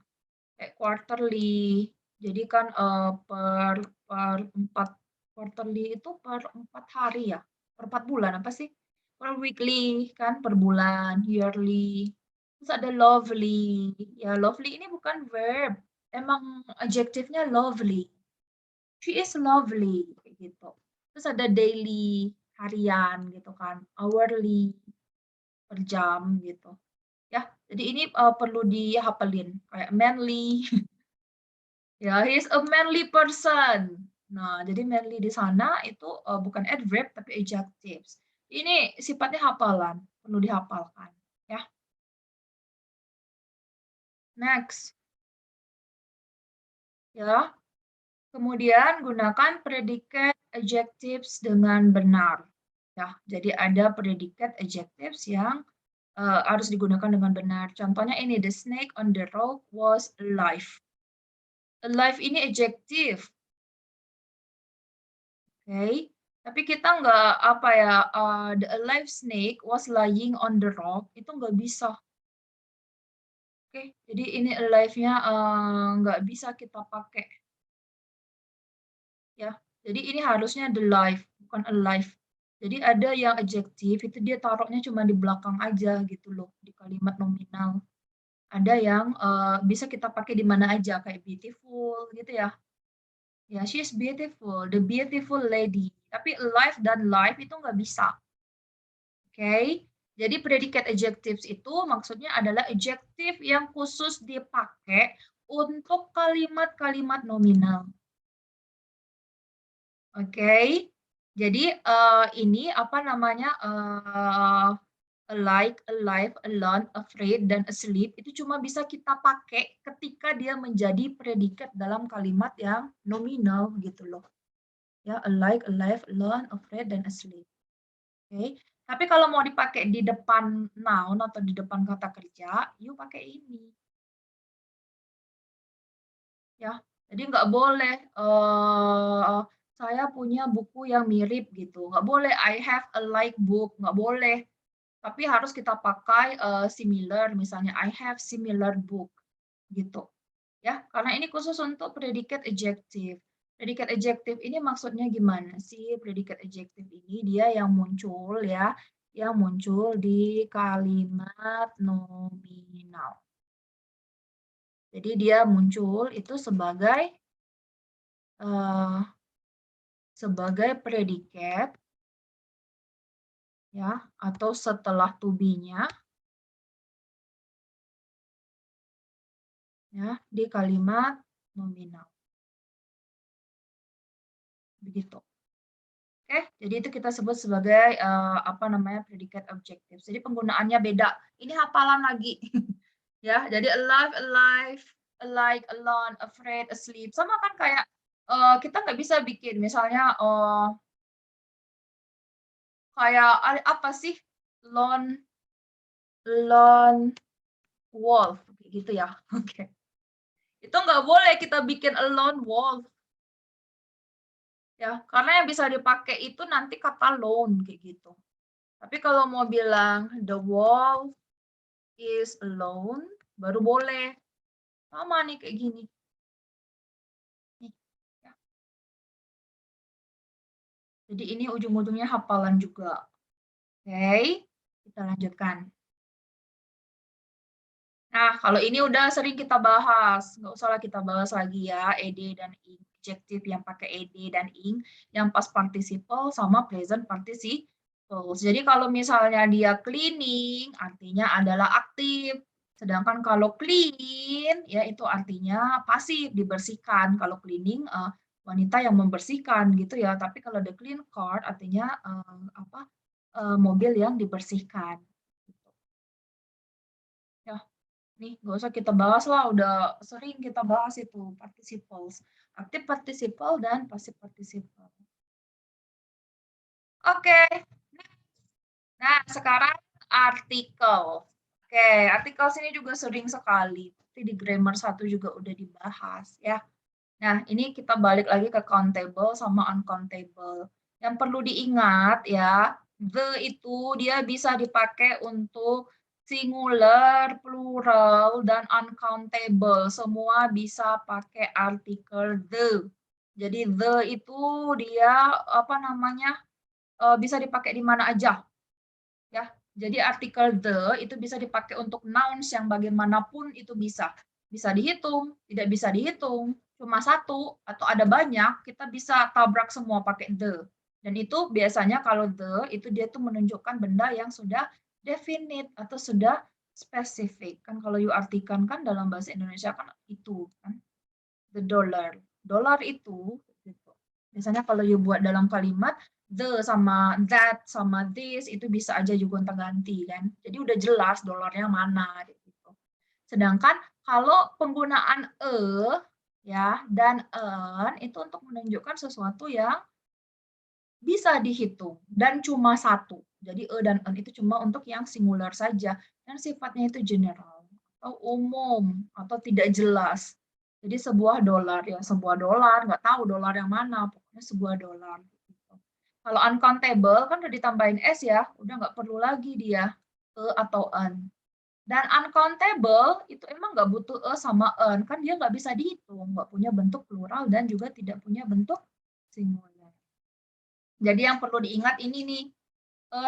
kayak quarterly. Jadi kan per 4 quarterly itu per 4 hari ya, per 4 bulan apa sih? Per weekly kan per bulan, yearly. Terus ada lovely. Ya, lovely ini bukan verb. Emang adjektifnya lovely. She is lovely kayak gitu. Terus ada daily, harian gitu kan, hourly, per jam gitu. Ya, jadi ini perlu dihafalin kayak manly. Ya, he is a manly person. Nah, jadi manly di sana itu bukan adverb tapi adjectives. Ini sifatnya hafalan, perlu dihafalkan, ya. Next. Ya. Kemudian gunakan predicate adjectives dengan benar. Ya, jadi ada predicate adjectives yang harus digunakan dengan benar. Contohnya ini, the snake on the rock was alive. Alive ini adjective. Oke, tapi kita nggak apa ya, the alive snake was lying on the rock, itu nggak bisa. Oke, jadi ini alive-nya nggak bisa kita pakai. Ya, jadi ini harusnya the life, bukan alive. Jadi ada yang adjektif, itu dia taruhnya cuma di belakang aja gitu loh, di kalimat nominal. Ada yang bisa kita pakai di mana aja, kayak beautiful gitu ya. Ya, she is beautiful, the beautiful lady. Tapi alive dan life itu nggak bisa. Oke, jadi predicate adjectives itu maksudnya adalah adjektif yang khusus dipakai untuk kalimat-kalimat nominal. Oke, jadi ini apa namanya like, alive, alone, afraid, dan asleep itu cuma bisa kita pakai ketika dia menjadi predikat dalam kalimat yang nominal gitu loh. Ya, alike, alive, alone, afraid, dan asleep. Oke, tapi kalau mau dipakai di depan noun atau di depan kata kerja, you pakai ini. Ya, Jadi nggak boleh saya punya buku yang mirip gitu. Nggak boleh I have a like book, nggak boleh. Tapi harus kita pakai similar, misalnya I have similar book gitu. Ya, karena ini khusus untuk predikat adjektif. Predikat adjektif ini maksudnya gimana sih? Predikat adjektif ini dia yang muncul ya, yang muncul di kalimat nominal. Jadi dia muncul itu sebagai predikat ya, atau setelah to be-nya ya di kalimat nominal. Begitu. Oke, jadi itu kita sebut sebagai predikat objektif. Jadi penggunaannya beda. Ini hafalan lagi. Ya, jadi alive, alike, alone, afraid, asleep. Sama kan kayak kita nggak bisa bikin misalnya kayak apa sih lone wolf gitu ya. Oke. Itu nggak boleh kita bikin a lone wolf. Ya, karena yang bisa dipakai itu nanti kata lone kayak gitu. Tapi kalau mau bilang the wolf is alone baru boleh. Sama nih kayak gini. Nih, ya. Jadi ini ujung-ujungnya hafalan juga. Oke, kita lanjutkan. Nah, kalau ini udah sering kita bahas, nggak usah lah kita bahas lagi ya, ed dan ing, adjektif yang pakai ed dan ing, yang past participle sama present participle. Jadi kalau misalnya dia cleaning, artinya adalah aktif. Sedangkan kalau clean, ya itu artinya pasif, dibersihkan. Kalau cleaning, wanita yang membersihkan gitu ya. Tapi kalau the clean car, artinya mobil yang dibersihkan. Ya. Nih, nggak usah kita bahas lah, udah sering kita bahas itu, participles. Active participle dan passive participle. Oke. Nah, sekarang artikel. Oke, artikel sini juga sering sekali. Tapi di grammar 1 juga udah dibahas ya. Nah, ini kita balik lagi ke countable sama uncountable. Yang perlu diingat ya, the itu dia bisa dipakai untuk singular, plural, dan uncountable. Semua bisa pakai artikel the. Jadi the itu dia bisa dipakai di mana aja. Ya. Jadi artikel the itu bisa dipakai untuk nouns yang bagaimanapun itu bisa. Bisa dihitung, tidak bisa dihitung, cuma satu atau ada banyak, kita bisa tabrak semua pakai the. Dan itu biasanya kalau the itu dia tuh menunjukkan benda yang sudah definite atau sudah spesifik. Kan kalau you artikan kan dalam bahasa Indonesia kan itu kan the dollar. Dollar itu gitu. Biasanya kalau you buat dalam kalimat the sama that sama this itu bisa aja juga gonta-ganti kan. Jadi udah jelas dolarnya mana gitu. Sedangkan kalau penggunaan ya dan an itu untuk menunjukkan sesuatu yang bisa dihitung dan cuma satu. Jadi dan an itu cuma untuk yang singular saja dan sifatnya itu general atau umum atau tidak jelas. Jadi sebuah dolar ya sebuah dolar, nggak tahu dolar yang mana, pokoknya sebuah dolar. Gitu. Kalau uncountable kan udah ditambahin s ya, udah nggak perlu lagi dia atau an. Dan uncountable itu emang nggak butuh sama an, kan dia nggak bisa dihitung, nggak punya bentuk plural dan juga tidak punya bentuk singular. Jadi yang perlu diingat ini nih,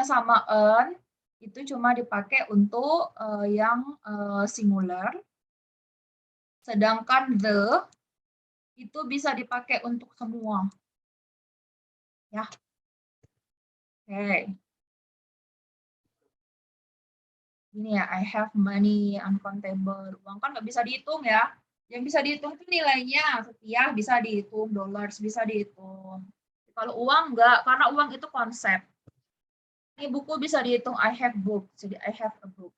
sama an itu cuma dipakai untuk yang singular, sedangkan the itu bisa dipakai untuk semua. Ya. Oke. Ini ya, I have money, uncountable. Uang kan nggak bisa dihitung ya. Yang bisa dihitung itu nilainya. Rupiah bisa dihitung, dollars bisa dihitung. Kalau uang nggak, karena uang itu konsep. Ini buku bisa dihitung, I have book. Jadi I have a book.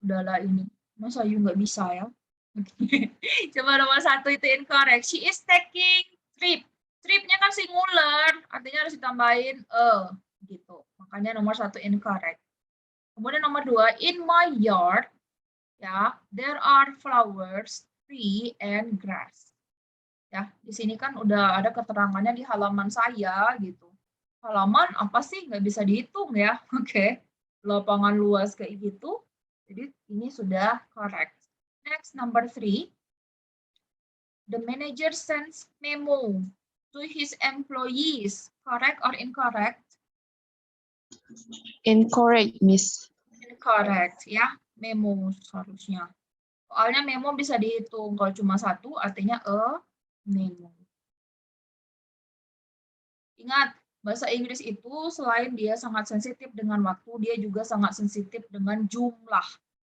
Udahlah ini. Masa you nggak bisa ya? Coba nomor 1 itu incorrect. She is taking trip. Tripnya kan singular, artinya harus ditambahin gitu. Makanya nomor 1 incorrect. Kemudian nomor 2, in my yard, ya, there are flowers, tree, and grass. Ya, di sini kan udah ada keterangannya di halaman saya gitu. Halaman apa sih? Nggak bisa dihitung ya. Oke. Lapangan luas kayak gitu. Jadi ini sudah correct. Next, number 3. The manager sends memo to his employees. Correct or incorrect? Incorrect, Miss. Incorrect, ya. Memo seharusnya. Soalnya memo bisa dihitung. Kalau cuma satu, artinya a memo. Ingat, bahasa Inggris itu selain dia sangat sensitif dengan waktu, dia juga sangat sensitif dengan jumlah.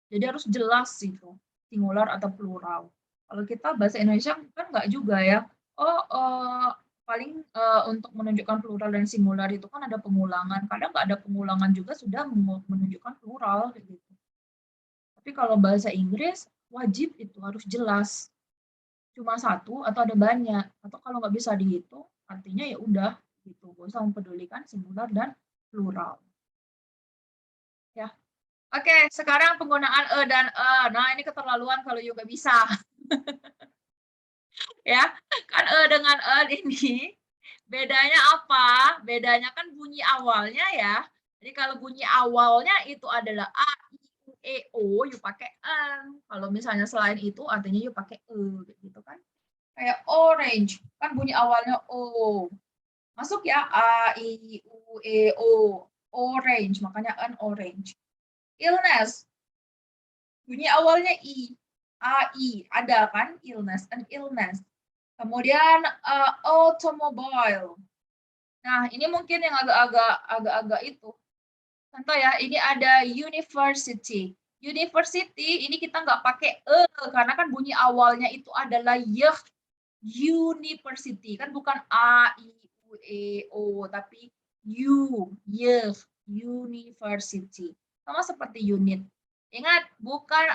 Jadi harus jelas itu, singular atau plural. Kalau kita bahasa Indonesia kan nggak juga ya. Paling untuk menunjukkan plural dan singular itu kan ada pengulangan. Kadang nggak ada pengulangan juga sudah menunjukkan plural gitu. Tapi kalau bahasa Inggris wajib itu harus jelas. Cuma satu atau ada banyak. Atau kalau nggak bisa dihitung, artinya ya udah gitu. Gak usah mempedulikan singular dan plural. Ya. Oke, sekarang penggunaan e dan e. Nah, ini keterlaluan kalau juga bisa. Ya, kan e dengan e ini bedanya apa? Bedanya kan bunyi awalnya ya. Jadi kalau bunyi awalnya itu adalah a, i, u, e, o, you pakai n. Kalau misalnya selain itu artinya you pakai e gitu kan. Kayak orange, kan bunyi awalnya o. Masuk ya a, i, u, e, o. Orange, makanya an orange. Illness, bunyi awalnya i, a, i, ada kan illness, an illness. Kemudian automobile. Nah, ini mungkin yang agak-agak itu. Contoh ya, ini ada university. University ini kita nggak pakai e karena kan bunyi awalnya itu adalah y. University kan bukan a, i, u, e, o tapi u, y, university. Sama seperti unit. Ingat, bukan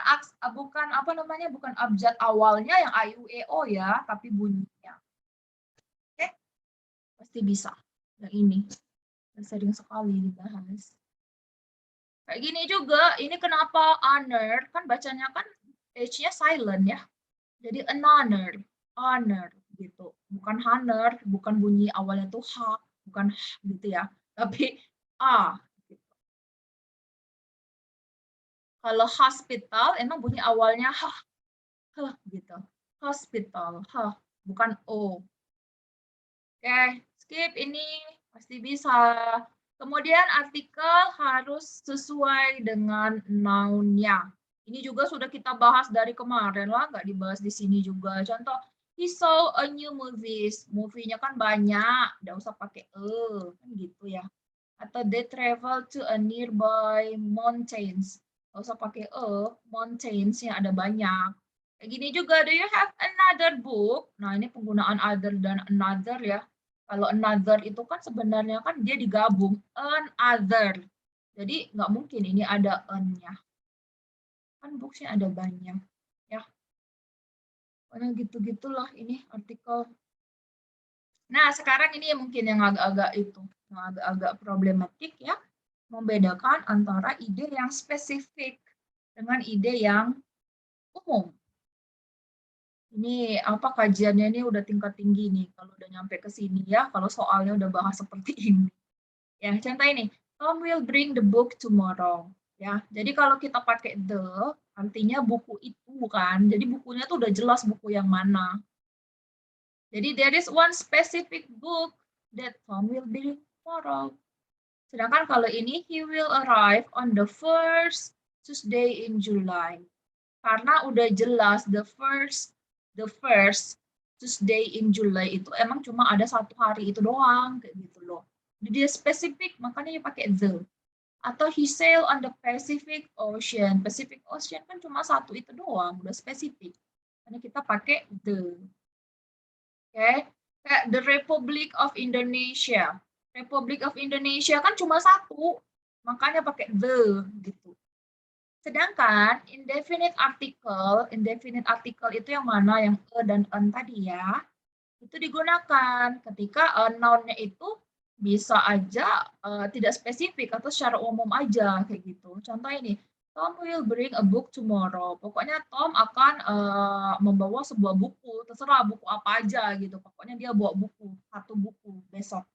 apa namanya? Bukan abjad awalnya yang a, i, u, e, o ya, tapi bunyinya. Oke? Pasti bisa. Yang ini sering sekali dibahas. Kayak gini juga, ini kenapa honor? Kan bacanya kan H-nya silent ya. Jadi honor, honor gitu. Bukan honor, bukan bunyi awalnya tuh h, bukan h gitu ya. Tapi a. Kalau hospital emang bunyi awalnya h gitu. Hospital, h, bukan o. Oke, skip ini pasti bisa. Kemudian artikel harus sesuai dengan noun-nya. Ini juga sudah kita bahas dari kemarin lah, nggak dibahas di sini juga. Contoh, he saw a new movies. Movie-nya kan banyak, nggak usah pakai kan gitu ya. Atau they travel to a nearby mountains. Nggak usah pakai mountains-nya ada banyak. Kayak gini juga, do you have another book? Nah, ini penggunaan other dan another ya. Kalau another itu kan sebenarnya kan dia digabung, another. Jadi nggak mungkin ini ada an-nya. Kan books-nya ada banyak. Ya. Karena gitu-gitulah ini artikel. Nah, sekarang ini mungkin yang agak-agak itu. Yang agak-agak problematik ya. Membedakan antara ide yang spesifik dengan ide yang umum. Ini apa kajiannya ini udah tingkat tinggi nih kalau udah nyampe ke sini ya, kalau soalnya udah bahas seperti ini. Ya, contoh ini, Tom will bring the book tomorrow. Ya, jadi kalau kita pakai the, artinya buku itu bukan. Jadi bukunya tuh udah jelas buku yang mana. Jadi there is one specific book that Tom will bring tomorrow. Sedangkan kalau ini, he will arrive on the first Tuesday in July. Karena udah jelas the first Tuesday in July itu emang cuma ada satu hari itu doang kayak gitu loh. Jadi dia spesifik makanya dia pakai the. Atau he sail on the Pacific Ocean. Pacific Ocean kan cuma satu itu doang, udah spesifik. Karena kita pakai the. Oke, kayak the Republic of Indonesia. Republic of Indonesia kan cuma satu, makanya pakai the gitu. Sedangkan indefinite article itu yang mana? Yang e dan en tadi ya. Itu digunakan ketika noun-nya itu bisa aja tidak spesifik atau secara umum aja kayak gitu. Contoh ini, Tom will bring a book tomorrow. Pokoknya Tom akan membawa sebuah buku, terserah buku apa aja gitu. Pokoknya dia bawa buku, satu buku besok.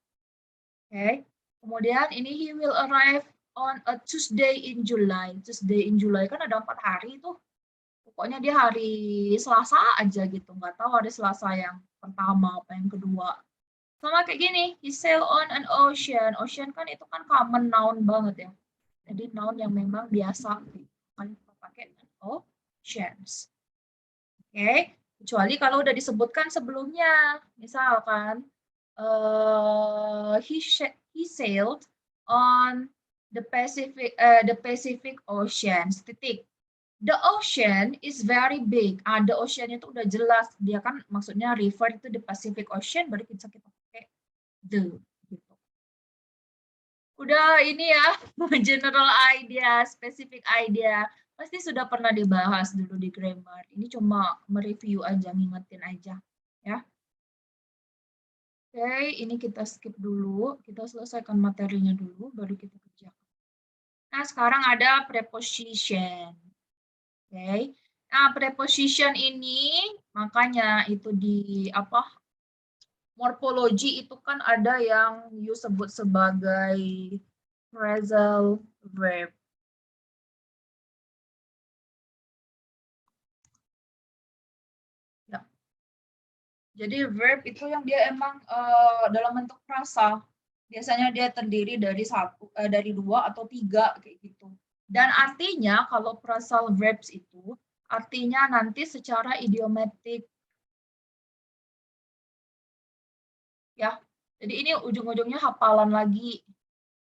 Oke. Kemudian ini he will arrive on a Tuesday in July. Tuesday in July kan ada 4 hari tuh. Pokoknya dia hari Selasa aja gitu. Nggak tahu hari Selasa yang pertama apa yang kedua. Sama kayak gini, he sail on an ocean. Ocean kan itu kan common noun banget ya. Jadi noun yang memang biasa kan kita pakai oceans. Oke, kecuali kalau udah disebutkan sebelumnya, misalkan he sailed on the Pacific Ocean. Titik. The ocean is very big. The ocean itu udah jelas, dia kan maksudnya refer to the Pacific Ocean, berarti kita pakai the. Udah ini ya, general idea, specific idea. Pasti sudah pernah dibahas dulu di grammar. Ini cuma mereview aja, ngingetin aja. Ya. Oke, ini kita skip dulu. Kita selesaikan materinya dulu, baru kita kerjakan. Nah, sekarang ada preposition. Oke. Nah, preposition ini, makanya itu di apa? Morfologi itu kan ada yang you sebut sebagai phrasal verb. Ya. Jadi verb itu yang dia emang dalam bentuk frasa. Biasanya dia terdiri dari dari 2 atau 3 kayak gitu. Dan artinya kalau phrasal verbs itu artinya nanti secara idiomatik. Ya. Jadi ini ujung-ujungnya hafalan lagi.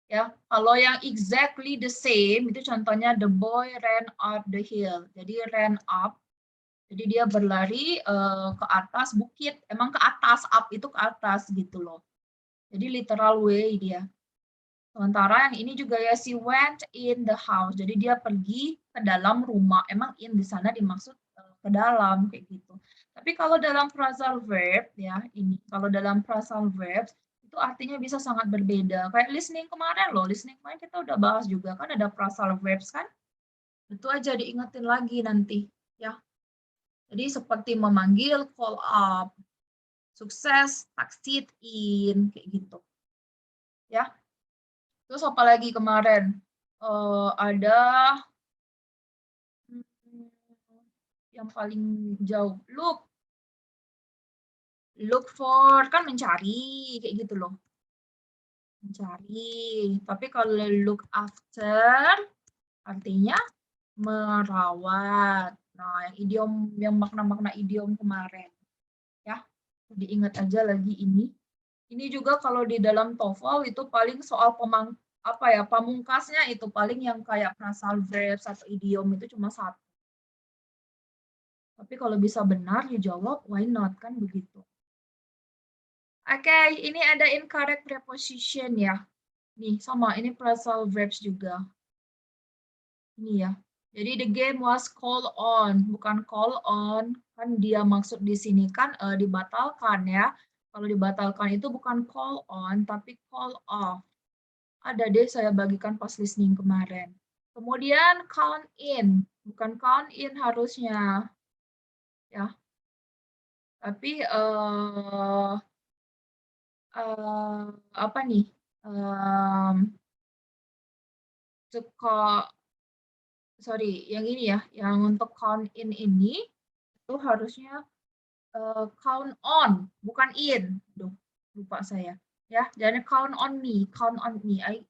Ya, kalau yang exactly the same itu contohnya the boy ran up the hill. Jadi ran up. Jadi dia berlari ke atas bukit. Emang ke atas, up itu ke atas gitu loh. Jadi literal way dia. Sementara yang ini juga ya she went in the house. Jadi dia pergi ke dalam rumah. Emang in di sana dimaksud ke dalam kayak gitu. Tapi kalau dalam phrasal verb ya ini kalau dalam phrasal verbs itu artinya bisa sangat berbeda. Kayak listening kemarin loh. Listening kemarin kita udah bahas juga kan ada phrasal verbs kan. Itu aja diingetin lagi nanti ya. Jadi seperti memanggil, call up, sukses, succeed in, kayak gitu. Ya. Terus apa lagi kemarin? Ada yang paling jauh. Look for, kan mencari, kayak gitu loh. Mencari. Tapi kalau look after, artinya merawat. Nah, yang idiom, yang makna-makna idiom kemarin. Ya, diingat aja lagi ini. Ini juga kalau di dalam TOEFL itu paling soal pamungkasnya itu paling yang kayak phrasal verbs atau idiom itu cuma 1. Tapi kalau bisa benar ya jawab why not kan begitu. Oke, ini ada incorrect preposition ya. Nih sama ini phrasal verbs juga. Ini ya. Jadi the game was call on, bukan call on. Kan dia maksud di sini kan dibatalkan ya. Kalau dibatalkan itu bukan call on, tapi call off. Ada deh saya bagikan pas listening kemarin. Kemudian count in, bukan count in harusnya. Ya. Tapi apa nih? Sorry, yang ini ya, yang untuk count in ini itu harusnya count on, bukan in. Duh, lupa saya. Ya, jangan count on me, count on me. I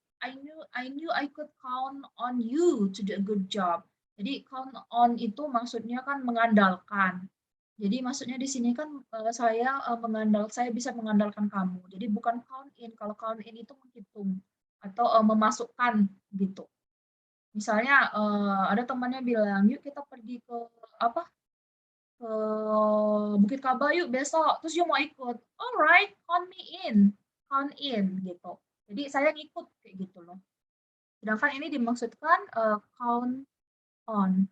knew I could count on you to do a good job. Jadi count on itu maksudnya kan mengandalkan. Jadi maksudnya di sini kan saya bisa mengandalkan kamu. Jadi bukan count in. Kalau count in itu menghitung atau memasukkan gitu. Misalnya ada temannya bilang, yuk kita pergi ke ke Bukit Kaba yuk besok. Terus dia mau ikut. Alright, count me in gitu. Jadi saya ngikut kayak gitu loh. Sedangkan ini dimaksudkan count on.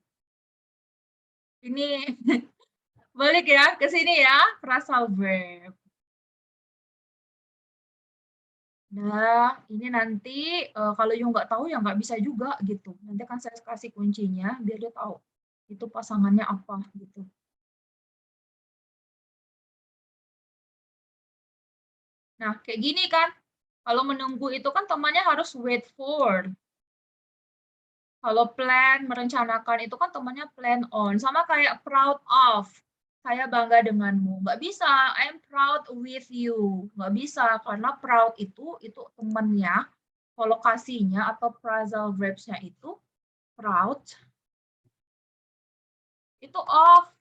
Ini balik ya ke sini ya, phrasal verb. Nah, ini nanti kalau you nggak tahu ya nggak bisa juga gitu. Nanti kan saya kasih kuncinya biar dia tahu itu pasangannya apa gitu. Nah, kayak gini kan. Kalau menunggu itu kan temannya harus wait for. Kalau plan, merencanakan itu kan temannya plan on. Sama kayak proud of. Saya bangga denganmu. Nggak bisa, I'm proud with you. Nggak bisa, karena proud itu temannya, kolokasinya atau phrasal verbs-nya itu proud, itu of.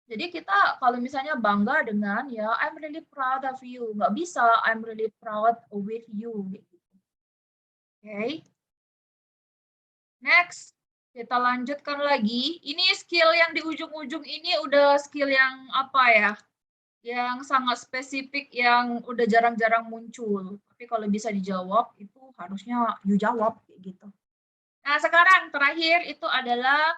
Jadi kita kalau misalnya bangga dengan, ya I'm really proud of you. Nggak bisa, I'm really proud with you. Oke. Next, kita lanjutkan lagi. Ini skill yang di ujung-ujung ini udah skill yang apa ya? Yang sangat spesifik, yang udah jarang-jarang muncul. Tapi kalau bisa dijawab, itu harusnya you jawab. Gitu. Nah, sekarang terakhir itu adalah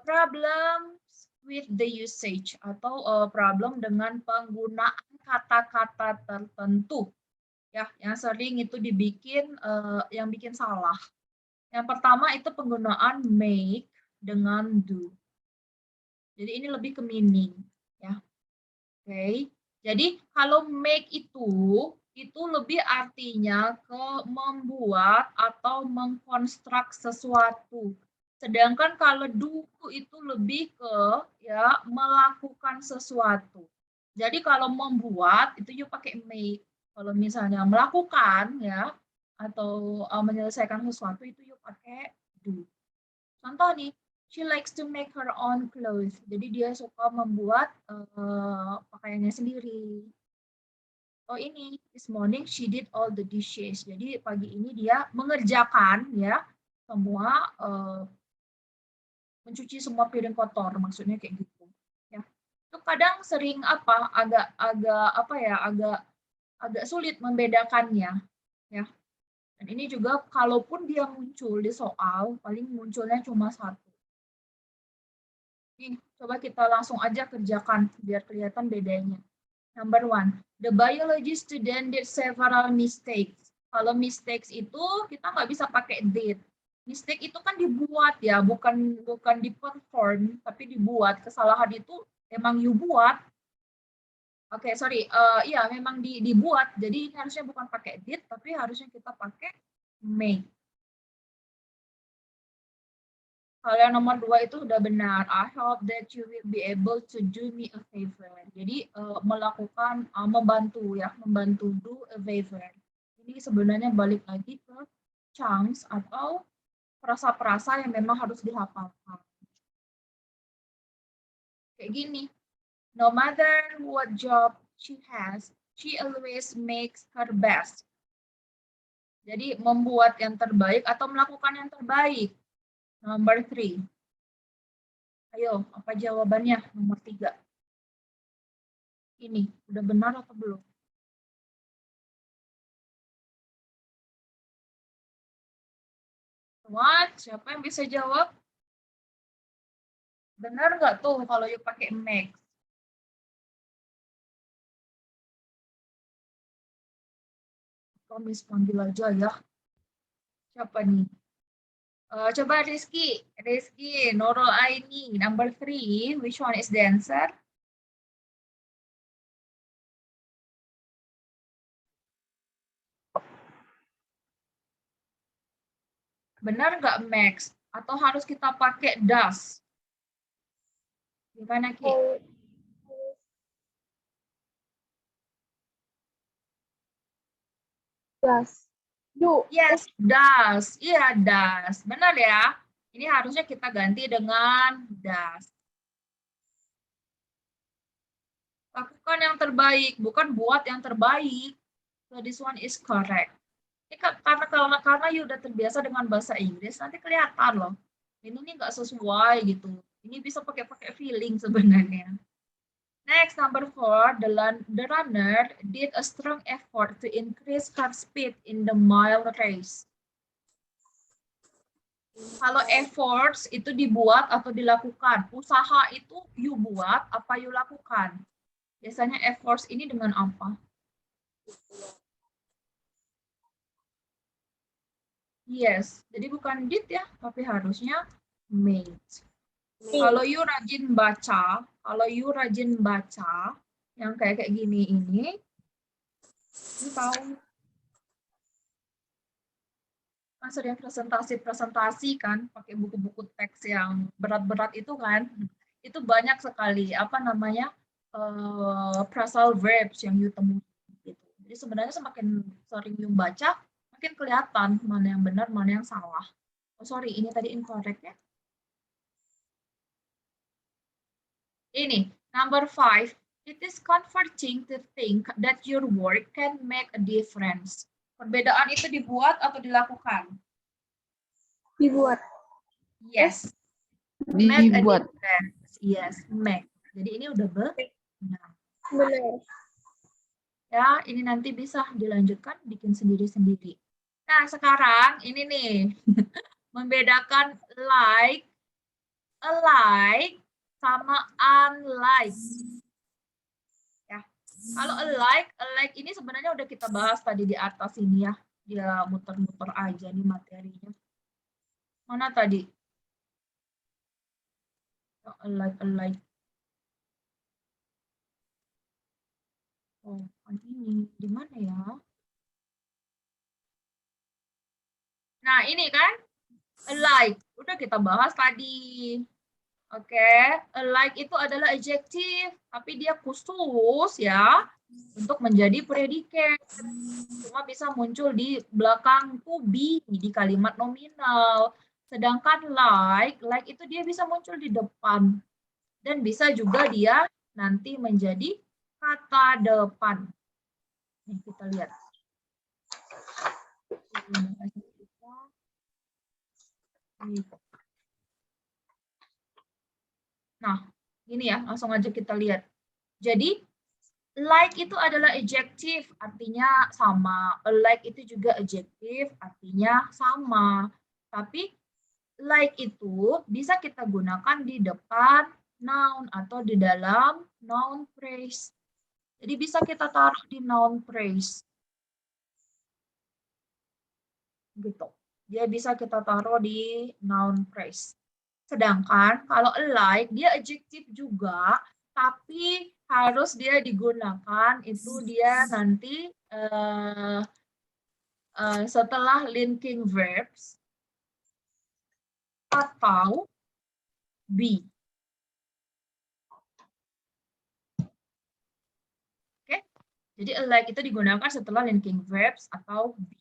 problem with the usage atau problem dengan penggunaan kata-kata tertentu. Ya, yang sering itu dibikin, yang bikin salah. Yang pertama itu penggunaan make dengan do. Jadi ini lebih ke meaning, ya. Oke. Jadi kalau make itu lebih artinya ke membuat atau mengkonstruk sesuatu. Sedangkan kalau do itu lebih ke ya melakukan sesuatu. Jadi kalau membuat itu you pakai make. Kalau misalnya melakukan ya atau menyelesaikan sesuatu itu you pakai do. Contoh nih, she likes to make her own clothes. Jadi dia suka membuat pakaiannya sendiri. Oh ini, this morning she did all the dishes. Jadi pagi ini dia mengerjakan ya semua mencuci semua piring kotor, maksudnya kayak gitu. Ya, itu kadang sering agak sulit membedakannya. Ya. Dan ini juga kalaupun dia muncul di soal, paling munculnya cuma satu. Nih, coba kita langsung aja kerjakan biar kelihatan bedanya. Number 1, the biology student did several mistakes. Kalau mistakes itu kita nggak bisa pakai did. Mistake itu kan dibuat ya, bukan di-perform, tapi dibuat. Kesalahan itu emang you buat. Oke, sorry. Iya, memang dibuat. Jadi ini harusnya bukan pakai did, tapi harusnya kita pakai make. Kalau yang nomor 2 itu udah benar. I hope that you will be able to do me a favor. Jadi melakukan, membantu ya, membantu do a favor. Ini sebenarnya balik lagi ke chunks atau frasa-frasa yang memang harus dihafalkan. Kayak gini. No matter what job she has, she always makes her best. Jadi membuat yang terbaik atau melakukan yang terbaik. Number 3. Ayo, apa jawabannya? Nomor 3. Ini, udah benar atau belum? What? Siapa yang bisa jawab? Benar nggak tuh kalau you pakai make? Miss panggil aja ya. Siapa nih? Coba Rizky, Nurul Aini, number 3, which one is the answer? Benar nggak Max? Atau harus kita pakai does? Gimana Ki? Does. Do. Yes, does. Iya, does. Benar ya? Ini harusnya kita ganti dengan does. Lakukan yang terbaik, bukan buat yang terbaik. So this one is correct. Ini karena you udah terbiasa dengan bahasa Inggris, nanti kelihatan loh. Ini nggak sesuai gitu. Ini bisa pakai feeling sebenarnya. Next, number 4, the runner did a strong effort to increase her speed in the mile race. Kalau efforts itu dibuat atau dilakukan. Usaha itu you buat, apa you lakukan. Biasanya efforts ini dengan apa? Yes, jadi bukan did ya, tapi harusnya made. Kalau you rajin baca, yang kayak gini ini, you tahu kan sering presentasi kan, pakai buku-buku teks yang berat-berat itu kan, itu banyak sekali apa namanya phrasal verbs yang you temui. Gitu. Jadi sebenarnya semakin sering you baca, makin kelihatan mana yang benar, mana yang salah. Oh sorry, ini tadi incorrect ya. Ini, number 5. It is comforting to think that your work can make a difference. Perbedaan itu dibuat atau dilakukan? Dibuat. Yes. Make a Dibuat. difference. Yes, make. Jadi ini udah benar. Benar. Ya, ini nanti bisa dilanjutkan bikin sendiri-sendiri. Nah, sekarang ini nih. Membedakan like, alike, sama unlike. Ya. Kalau alike ini sebenarnya udah kita bahas tadi di atas ini ya. Dia muter-muter aja nih materinya. Mana tadi? Alike. Oh, ini di mana ya? Nah, ini kan alike. Udah kita bahas tadi. Oke, alike itu adalah adjektif, tapi dia khusus ya untuk menjadi predikat. Cuma bisa muncul di belakang to be di kalimat nominal. Sedangkan like itu dia bisa muncul di depan. Dan bisa juga dia nanti menjadi kata depan. Nih, kita lihat. Nah, ini ya, langsung aja kita lihat. Jadi, like itu adalah adjektif, artinya sama. Alike itu juga adjektif, artinya sama. Tapi, like itu bisa kita gunakan di depan noun atau di dalam noun phrase. Jadi, bisa kita taruh di noun phrase. Gitu. Dia bisa kita taruh di noun phrase. Sedangkan kalau alike, dia adjektif juga, tapi harus dia digunakan, itu dia nanti setelah linking verbs atau be. Oke? Jadi alike itu digunakan setelah linking verbs atau be.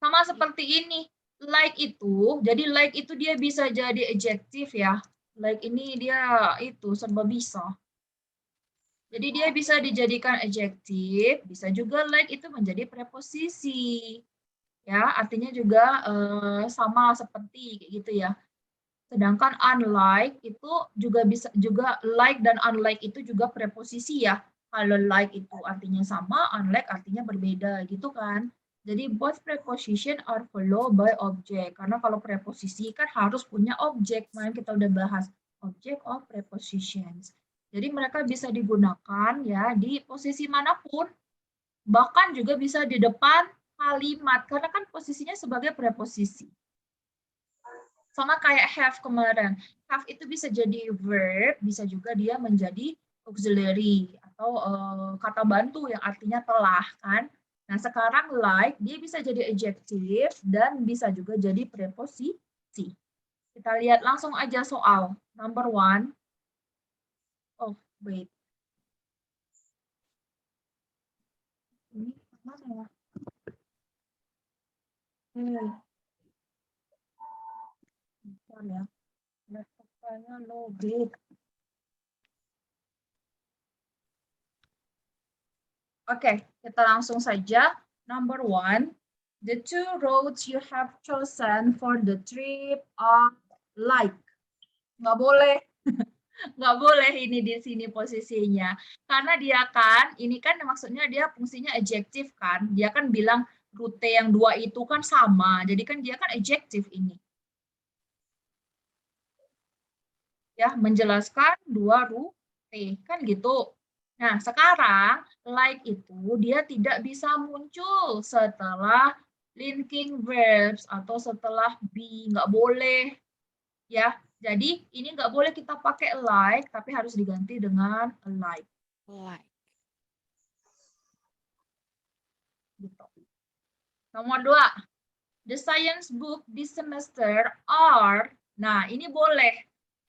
Sama seperti ini. Like itu, jadi like itu dia bisa jadi adjektif ya. Like ini dia itu serba bisa. Jadi dia bisa dijadikan adjektif, bisa juga like itu menjadi preposisi. Ya, artinya juga sama seperti kayak gitu ya. Sedangkan unlike itu juga bisa juga like dan unlike itu juga preposisi ya. Kalau like itu artinya sama, unlike artinya berbeda gitu kan. Jadi both preposition are followed by object. Karena kalau preposisi kan harus punya objek. Kemarin kita udah bahas object of prepositions. Jadi mereka bisa digunakan ya di posisi manapun. Bahkan juga bisa di depan kalimat. Karena kan posisinya sebagai preposisi. Sama kayak have kemarin. Have itu bisa jadi verb, bisa juga dia menjadi auxiliary atau kata bantu yang artinya telah kan. Nah, sekarang like dia bisa jadi adjektif dan bisa juga jadi preposisi. Kita lihat langsung aja soal number 1. Oh, wait. Ini mana ya? Bentar ya. Laptopnya loaded. Oke, kita langsung saja. Number 1, the two roads you have chosen for the trip are like. Nggak boleh. Nggak boleh ini di sini posisinya. Karena dia kan, ini kan maksudnya dia fungsinya adjektif kan. Dia kan bilang rute yang 2 itu kan sama. Jadi kan dia kan adjektif ini. Ya, menjelaskan 2 rute. Kan gitu. Nah, sekarang like itu dia tidak bisa muncul setelah linking verbs atau setelah be, nggak boleh ya. Jadi ini nggak boleh kita pakai like, tapi harus diganti dengan like. Like. Gitu. Nomor 2, the science book this semester are. Nah ini boleh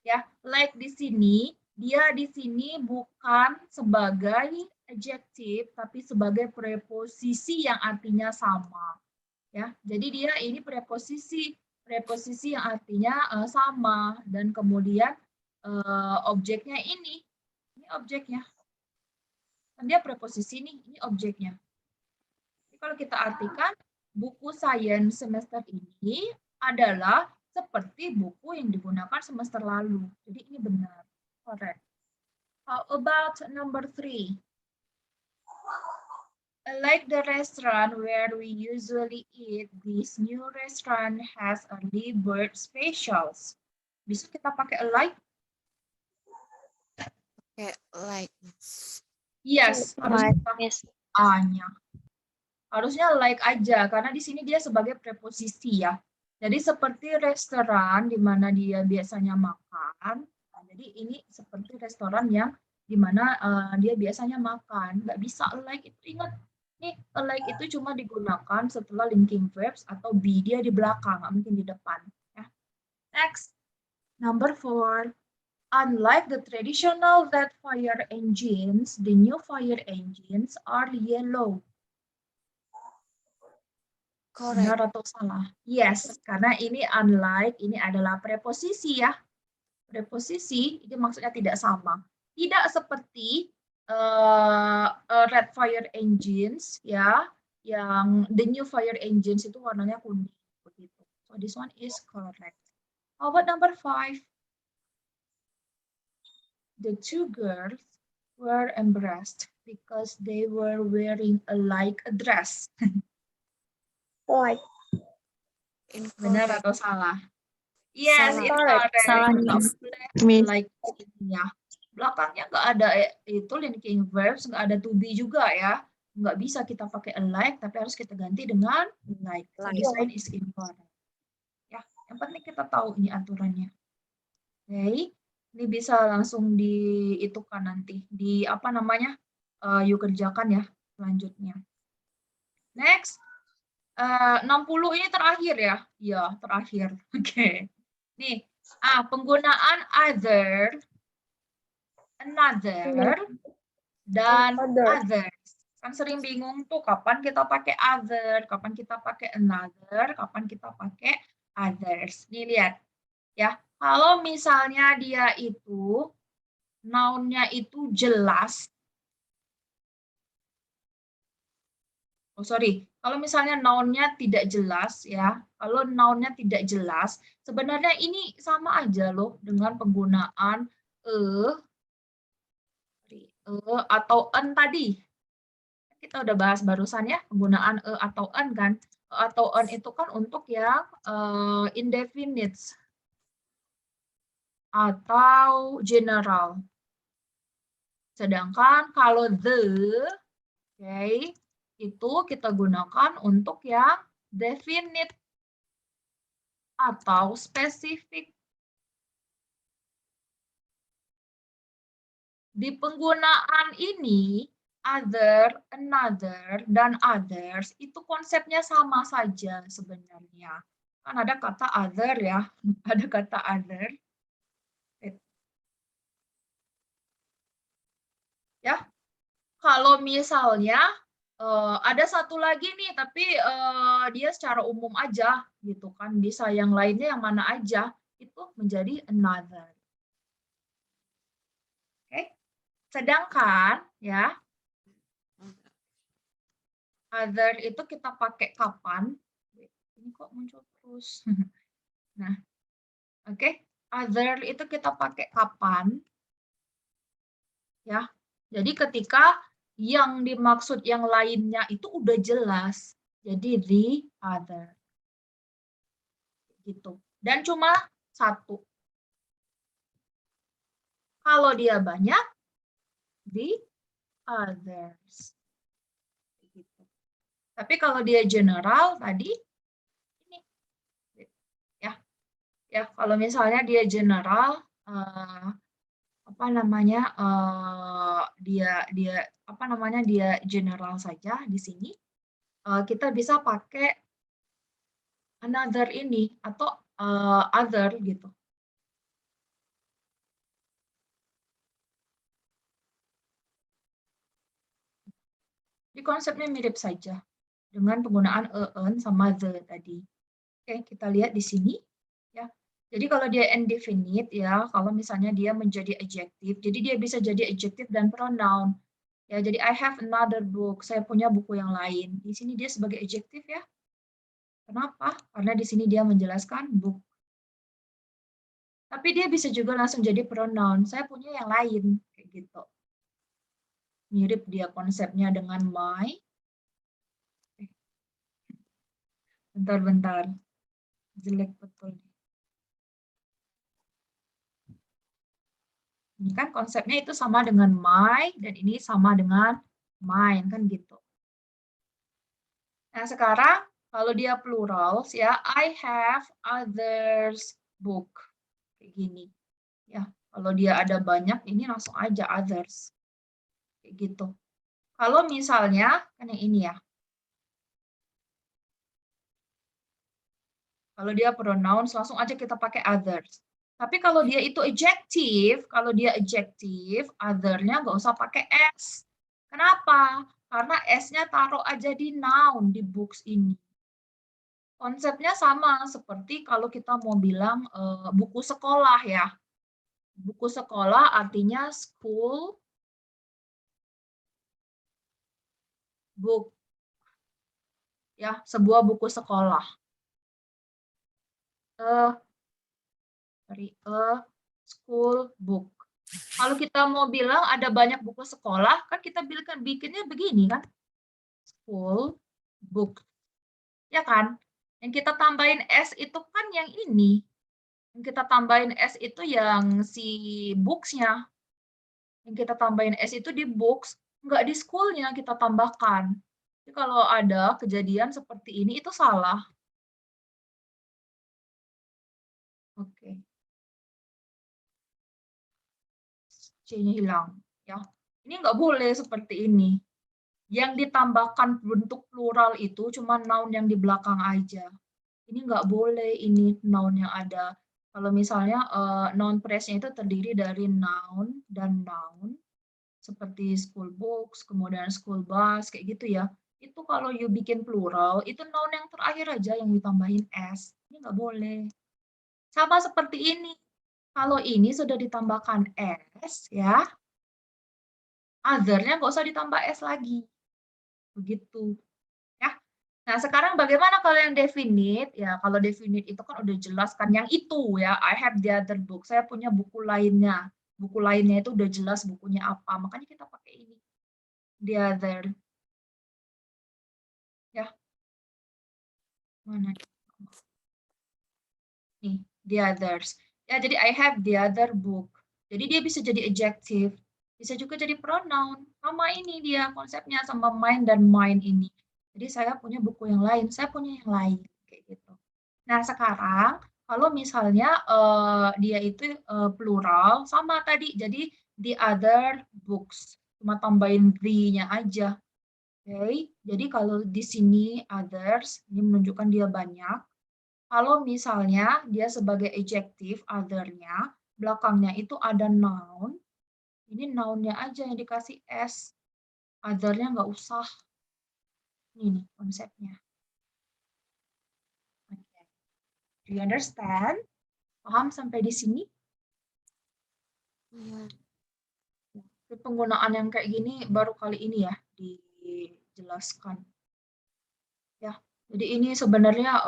ya. Like di sini, dia di sini bukan sebagai adjective, tapi sebagai preposisi yang artinya sama. Ya, jadi dia ini preposisi yang artinya sama, dan kemudian objeknya ini objeknya. Kan dia preposisi nih, ini objeknya. Jadi kalau kita artikan, buku sains semester ini adalah seperti buku yang digunakan semester lalu. Jadi ini benar, correct. How about number 3? Like the restaurant where we usually eat, this new restaurant has early bird specials. Bisa kita pakai like? Okay, like. Yes, harus kita Yes. A-nya. Harusnya like aja, karena di sini dia sebagai preposisi ya. Jadi seperti restoran di mana dia biasanya makan. Nah, jadi ini seperti restoran yang di mana dia biasanya makan. Nggak bisa like itu, ingat. Nih, like itu cuma digunakan setelah linking verbs atau be, dia di belakang, nggak mungkin di depan. Ya. Next, number 4. Unlike the traditional red fire engines, the new fire engines are yellow. Correct. Benar atau salah? Yes, karena ini unlike, ini adalah preposisi ya. Preposisi, itu maksudnya tidak sama. Tidak seperti red fire engines ya, yang the new fire engines itu warnanya kuning begitu. So this one is correct. How about number 5? The 2 girls were embarrassed because they were wearing a like a dress. Like. Benar Incorrect. atau salah? Yes, Salah. incorrect. Salah, Nggak Miss. boleh Miss. like ya. Belakangnya nggak ada itu linking verbs, nggak ada to be juga ya. Nggak bisa kita pakai a like, tapi harus kita ganti dengan like. So this one is incorrect. Ya, yang penting kita tahu ini aturannya. Oke, ini bisa langsung diitukan nanti di apa namanya? You kerjakan ya selanjutnya. Next, 60 ini terakhir ya? Iya, terakhir. Oke. Nih, penggunaan other, another, dan others. Kan sering bingung tuh kapan kita pakai other, kapan kita pakai another, kapan kita pakai others. Nih lihat ya, kalau misalnya dia itu noun-nya itu jelas. Oh sorry, kalau misalnya noun-nya tidak jelas ya, kalau noun-nya tidak jelas, sebenarnya ini sama aja loh dengan penggunaan atau en tadi. Kita udah bahas barusan ya, penggunaan atau en kan. Atau en itu kan untuk yang indefinite atau general. Sedangkan kalau the, okay, itu kita gunakan untuk yang definite atau spesifik. Di penggunaan ini, other, another, dan others, itu konsepnya sama saja sebenarnya. Kan ada kata other ya, ada kata other. Ya, kalau misalnya ada satu lagi nih, tapi dia secara umum aja, gitu kan. Bisa yang lainnya yang mana aja, itu menjadi another. Oke. Sedangkan ya, other itu kita pakai kapan? Ini kok muncul terus. Nah, oke. Other itu kita pakai kapan? Ya. Jadi ketika yang dimaksud yang lainnya itu udah jelas. Jadi the other. Gitu. Dan cuma satu. Kalau dia banyak, the others. Gitu. Tapi kalau dia general tadi ini ya. Ya, kalau misalnya dia general apa namanya? Dia general saja di sini. Kita bisa pakai another ini atau other gitu. Jadi konsepnya mirip saja dengan penggunaan an sama the tadi. Oke, kita lihat di sini ya. Jadi kalau dia indefinite ya, kalau misalnya dia menjadi adjective, jadi dia bisa jadi adjective dan pronoun. Ya, jadi I have another book. Saya punya buku yang lain. Di sini dia sebagai adjective ya. Kenapa? Karena di sini dia menjelaskan book. Tapi dia bisa juga langsung jadi pronoun. Saya punya yang lain kayak gitu. Mirip dia konsepnya dengan my. Bentar-bentar. Jelek betul. Ini kan konsepnya itu sama dengan my dan ini sama dengan mine kan gitu. Nah, sekarang kalau dia plural ya, I have others book. Kayak gini. Ya, kalau dia ada banyak ini langsung aja others. Kayak gitu. Kalau misalnya kan yang ini ya. Kalau dia pronouns langsung aja kita pakai others. Tapi kalau dia itu adjective, other-nya nggak usah pakai s. Kenapa? Karena s-nya taruh aja di noun di books ini. Konsepnya sama seperti kalau kita mau bilang buku sekolah ya. Buku sekolah artinya school book. Ya, sebuah buku sekolah. School book. Kalau kita mau bilang ada banyak buku sekolah, kan kita bikinnya begini kan? School book. Ya kan? Yang kita tambahin S itu kan yang ini. Yang kita tambahin S itu yang si books-nya. Yang kita tambahin S itu di books, nggak di school-nya kita tambahkan. Jadi kalau ada kejadian seperti ini, itu salah. Oke. C-nya hilang. Ya. Ini nggak boleh seperti ini. Yang ditambahkan bentuk plural itu cuma noun yang di belakang aja. Ini nggak boleh ini noun yang ada. Kalau misalnya noun phrase-nya itu terdiri dari noun dan noun, seperti school books, kemudian school bus, kayak gitu ya. Itu kalau you bikin plural, itu noun yang terakhir aja yang ditambahin s. Ini nggak boleh. Sama seperti ini. Kalau ini sudah ditambahkan s, ya, other-nya nggak usah ditambah s lagi. Begitu. Ya. Nah, sekarang bagaimana kalau yang definite? Ya, kalau definite itu kan udah jelas kan yang itu ya, I have the other book. Saya punya buku lainnya. Buku lainnya itu udah jelas bukunya apa. Makanya kita pakai ini. The other. Ya. Mana? Nih, the others. Ya, jadi I have the other book. Jadi dia bisa jadi adjective, bisa juga jadi pronoun. Sama ini dia konsepnya sama mine dan mine ini. Jadi saya punya buku yang lain, saya punya yang lain kayak gitu. Nah, sekarang kalau misalnya dia itu plural sama tadi. Jadi the other books. Cuma tambahin the-nya aja. Oke. Jadi kalau di sini others ini menunjukkan dia banyak. Kalau misalnya dia sebagai adjective, other-nya, belakangnya itu ada noun, ini noun-nya aja yang dikasih s, other-nya nggak usah. Ini nih konsepnya. Okay. Do you understand? Paham sampai di sini? Iya. Penggunaan yang kayak gini baru kali ini ya dijelaskan. Ya, jadi ini sebenarnya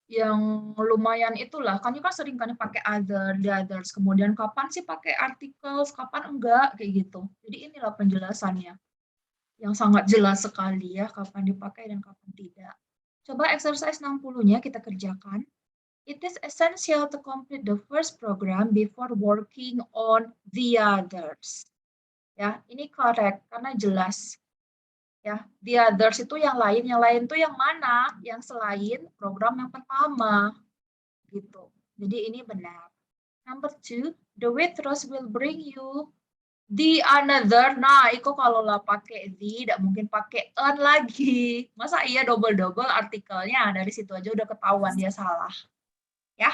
yang lumayan itulah, kan juga sering kan pakai other, the others, kemudian kapan sih pakai articles, kapan enggak, kayak gitu. Jadi inilah penjelasannya, yang sangat jelas sekali ya, kapan dipakai dan kapan tidak. Coba exercise 60-nya kita kerjakan. It is essential to complete the first program before working on the others. Ya, ini correct, karena jelas. Ya, the others itu yang lain tuh yang mana? Yang selain program yang pertama, gitu. Jadi ini benar. Number 2, the waitress will bring you the another. Nah, itu kalau lah pakai the, tidak mungkin pakai an lagi. Masa iya double-double artikelnya? Dari situ aja udah ketahuan dia salah. Ya,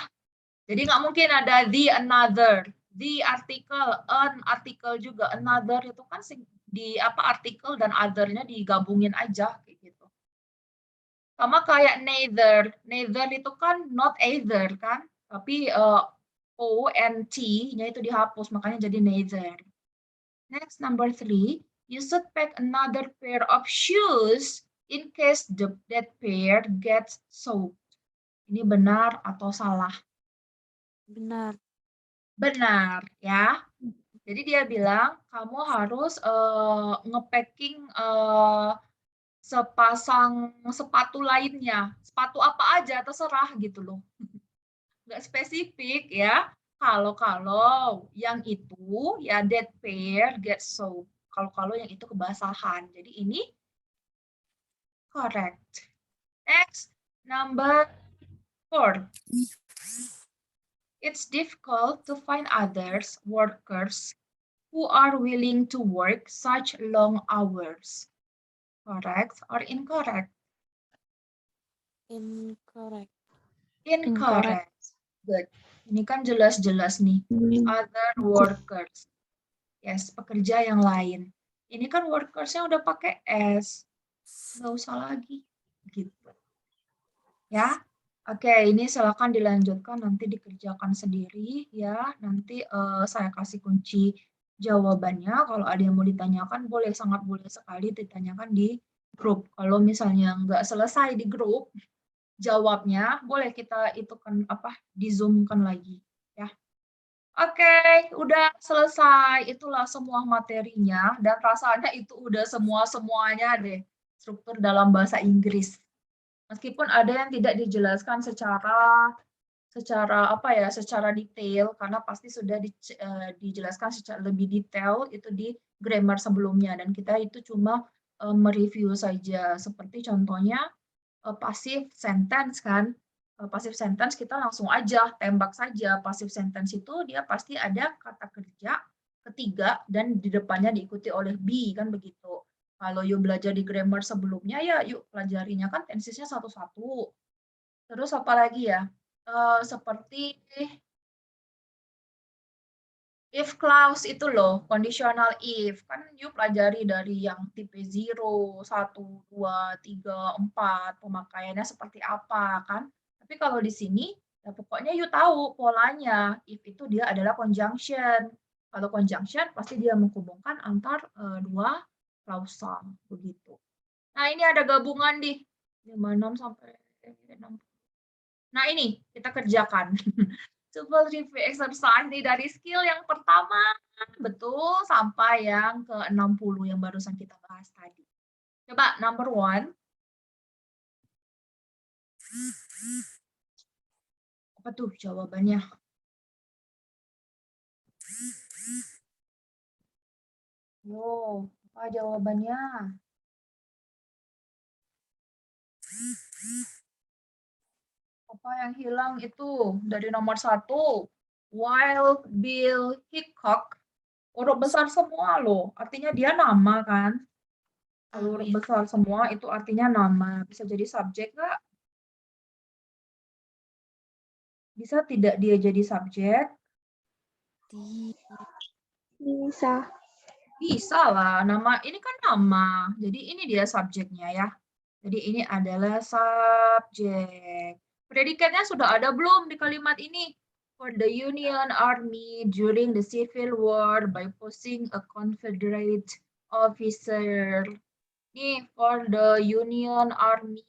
jadi nggak mungkin ada the another. The artikel, an artikel juga, another itu kan di apa artikel dan other-nya digabungin aja kayak gitu. Sama kayak neither. Neither itu kan not either kan, tapi O and T-nya itu dihapus, makanya jadi neither. Next, number 3, you should pack another pair of shoes in case that pair gets soaked. Ini benar atau salah? Benar. Benar, ya. Jadi dia bilang kamu harus nge-packing sepasang sepatu lainnya. Sepatu apa aja terserah gitu loh. Nggak spesifik ya. Kalau yang itu ya that pair gets soaked. Kalau yang itu kebasahan. Jadi ini correct. Next, number 4. It's difficult to find others workers who are willing to work such long hours. Correct or incorrect? Incorrect. Incorrect. Good. Ini kan jelas-jelas nih. Other workers. Yes, pekerja yang lain. Ini kan workersnya udah pakai S. Nggak usah lagi. Gitu. Ya. Oke, ini silakan dilanjutkan. Nanti dikerjakan sendiri. Ya, nanti saya kasih kunci jawabannya. Kalau ada yang mau ditanyakan, boleh. Sangat boleh sekali ditanyakan di grup. Kalau misalnya nggak selesai di grup, jawabnya boleh kita itukan di-zoom-kan lagi ya. Oke, udah selesai. Itulah semua materinya dan rasanya itu udah semuanya deh struktur dalam bahasa Inggris. Meskipun ada yang tidak dijelaskan secara detail karena pasti sudah dijelaskan secara lebih detail itu di grammar sebelumnya dan kita itu cuma mereview saja seperti contohnya passive sentence kan. Passive sentence kita langsung aja tembak saja. Passive sentence itu dia pasti ada kata kerja ketiga dan di depannya diikuti oleh be kan begitu. Kalau yuk belajar di grammar sebelumnya ya yuk pelajarinya kan tensesnya satu-satu. Terus apa lagi ya? Seperti if clause itu loh, conditional if. Kan yuk pelajari dari yang tipe 0, 1, 2, 3, 4, pemakaiannya seperti apa kan. Tapi kalau di sini, ya pokoknya yuk tahu polanya. If itu dia adalah conjunction. Kalau conjunction, pasti dia menghubungkan antar dua klausal. Begitu. Nah, ini ada gabungan di 56 sampai 60. Nah, ini kita kerjakan. Simple review exercise nih dari skill yang pertama betul sampai yang ke-60 yang barusan kita bahas tadi. Coba number 1. Apa tuh jawabannya? Wow, apa jawabannya? Apa yang hilang itu dari nomor 1? Wild Bill Hickok. Huruf besar semua loh, artinya dia nama kan? Kalau huruf besar semua itu artinya nama. Bisa jadi subjek nggak? Bisa tidak dia jadi subjek? Bisa. Bisa lah, nama ini kan nama. Jadi ini dia subjeknya ya. Jadi ini adalah subjek. Predikatnya sudah ada belum di kalimat ini? For the Union Army during the Civil War by posing a Confederate officer. Nih, for the Union Army,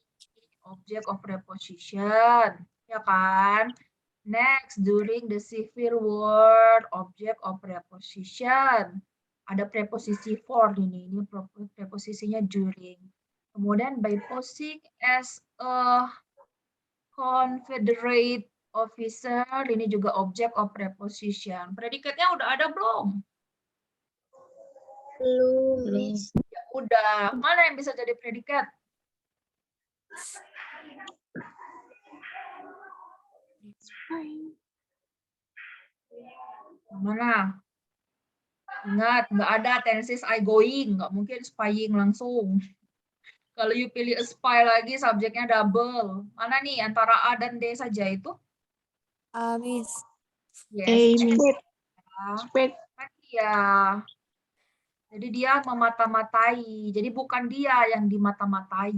object of preposition. Ya kan? Next, during the Civil War, object of preposition. Ada preposisi for ini preposisinya during. Kemudian by posing as a Confederate officer, ini juga object of preposition. Predikatnya udah ada belum? Belum. Udah. Mana yang bisa jadi predikat? Mana? Ingat, nggak ada tenses I going, nggak mungkin spying langsung. Kalau you pilih a spy lagi, subjeknya double. Mana nih antara A dan D saja itu? Miss. Yes, Miss. Spread. ya. Jadi dia memata-matai. Jadi bukan dia yang dimata-matai.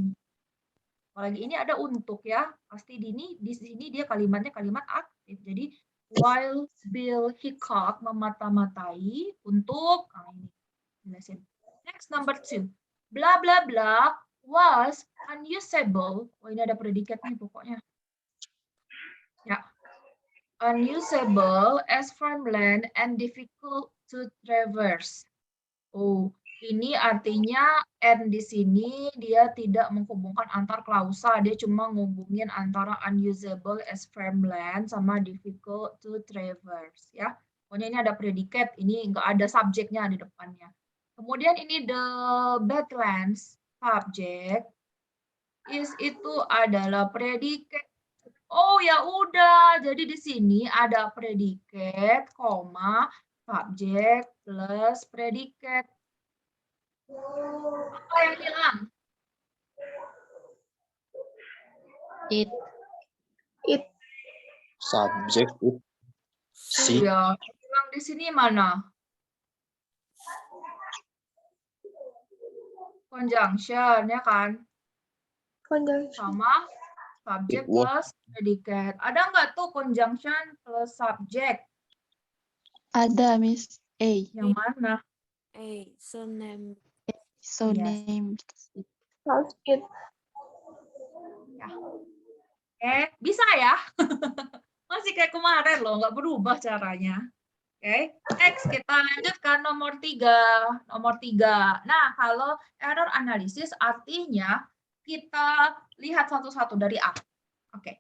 Apalagi ini ada untuk ya. Pasti di sini dia kalimatnya kalimat aktif. Jadi while Bill Hickok memata-matai untuk ini jelasin. Next number 2. Bla bla bla was unusable. Oh, ini ada predikat nih pokoknya. Ya. Unusable as farmland and difficult to traverse. Oh, ini artinya and di sini dia tidak menghubungkan antar klausa, dia cuma ngubungin antara unusable as farmland sama difficult to traverse ya. Pokoknya ini ada predikat, ini nggak ada subjeknya di depannya. Kemudian ini the badlands subject itu adalah predikat. Oh ya udah, jadi di sini ada predikat, koma, subjek plus predikat. Apa yang hilang? It. Subject it. Si. Ya, hilang di sini mana? Conjunction ya kan? Conjunction. Sama subjek plus predikat. Ada nggak tuh conjunction plus subjek? Ada, Miss. Yang mana? So name. So Yes. name. Sounds it. Ya. Bisa ya? Masih kayak kemarin loh, nggak berubah caranya. Oke, next kita lanjutkan nomor 3. Nomor 3. Nah, kalau error analisis artinya kita lihat satu-satu dari A. Oke.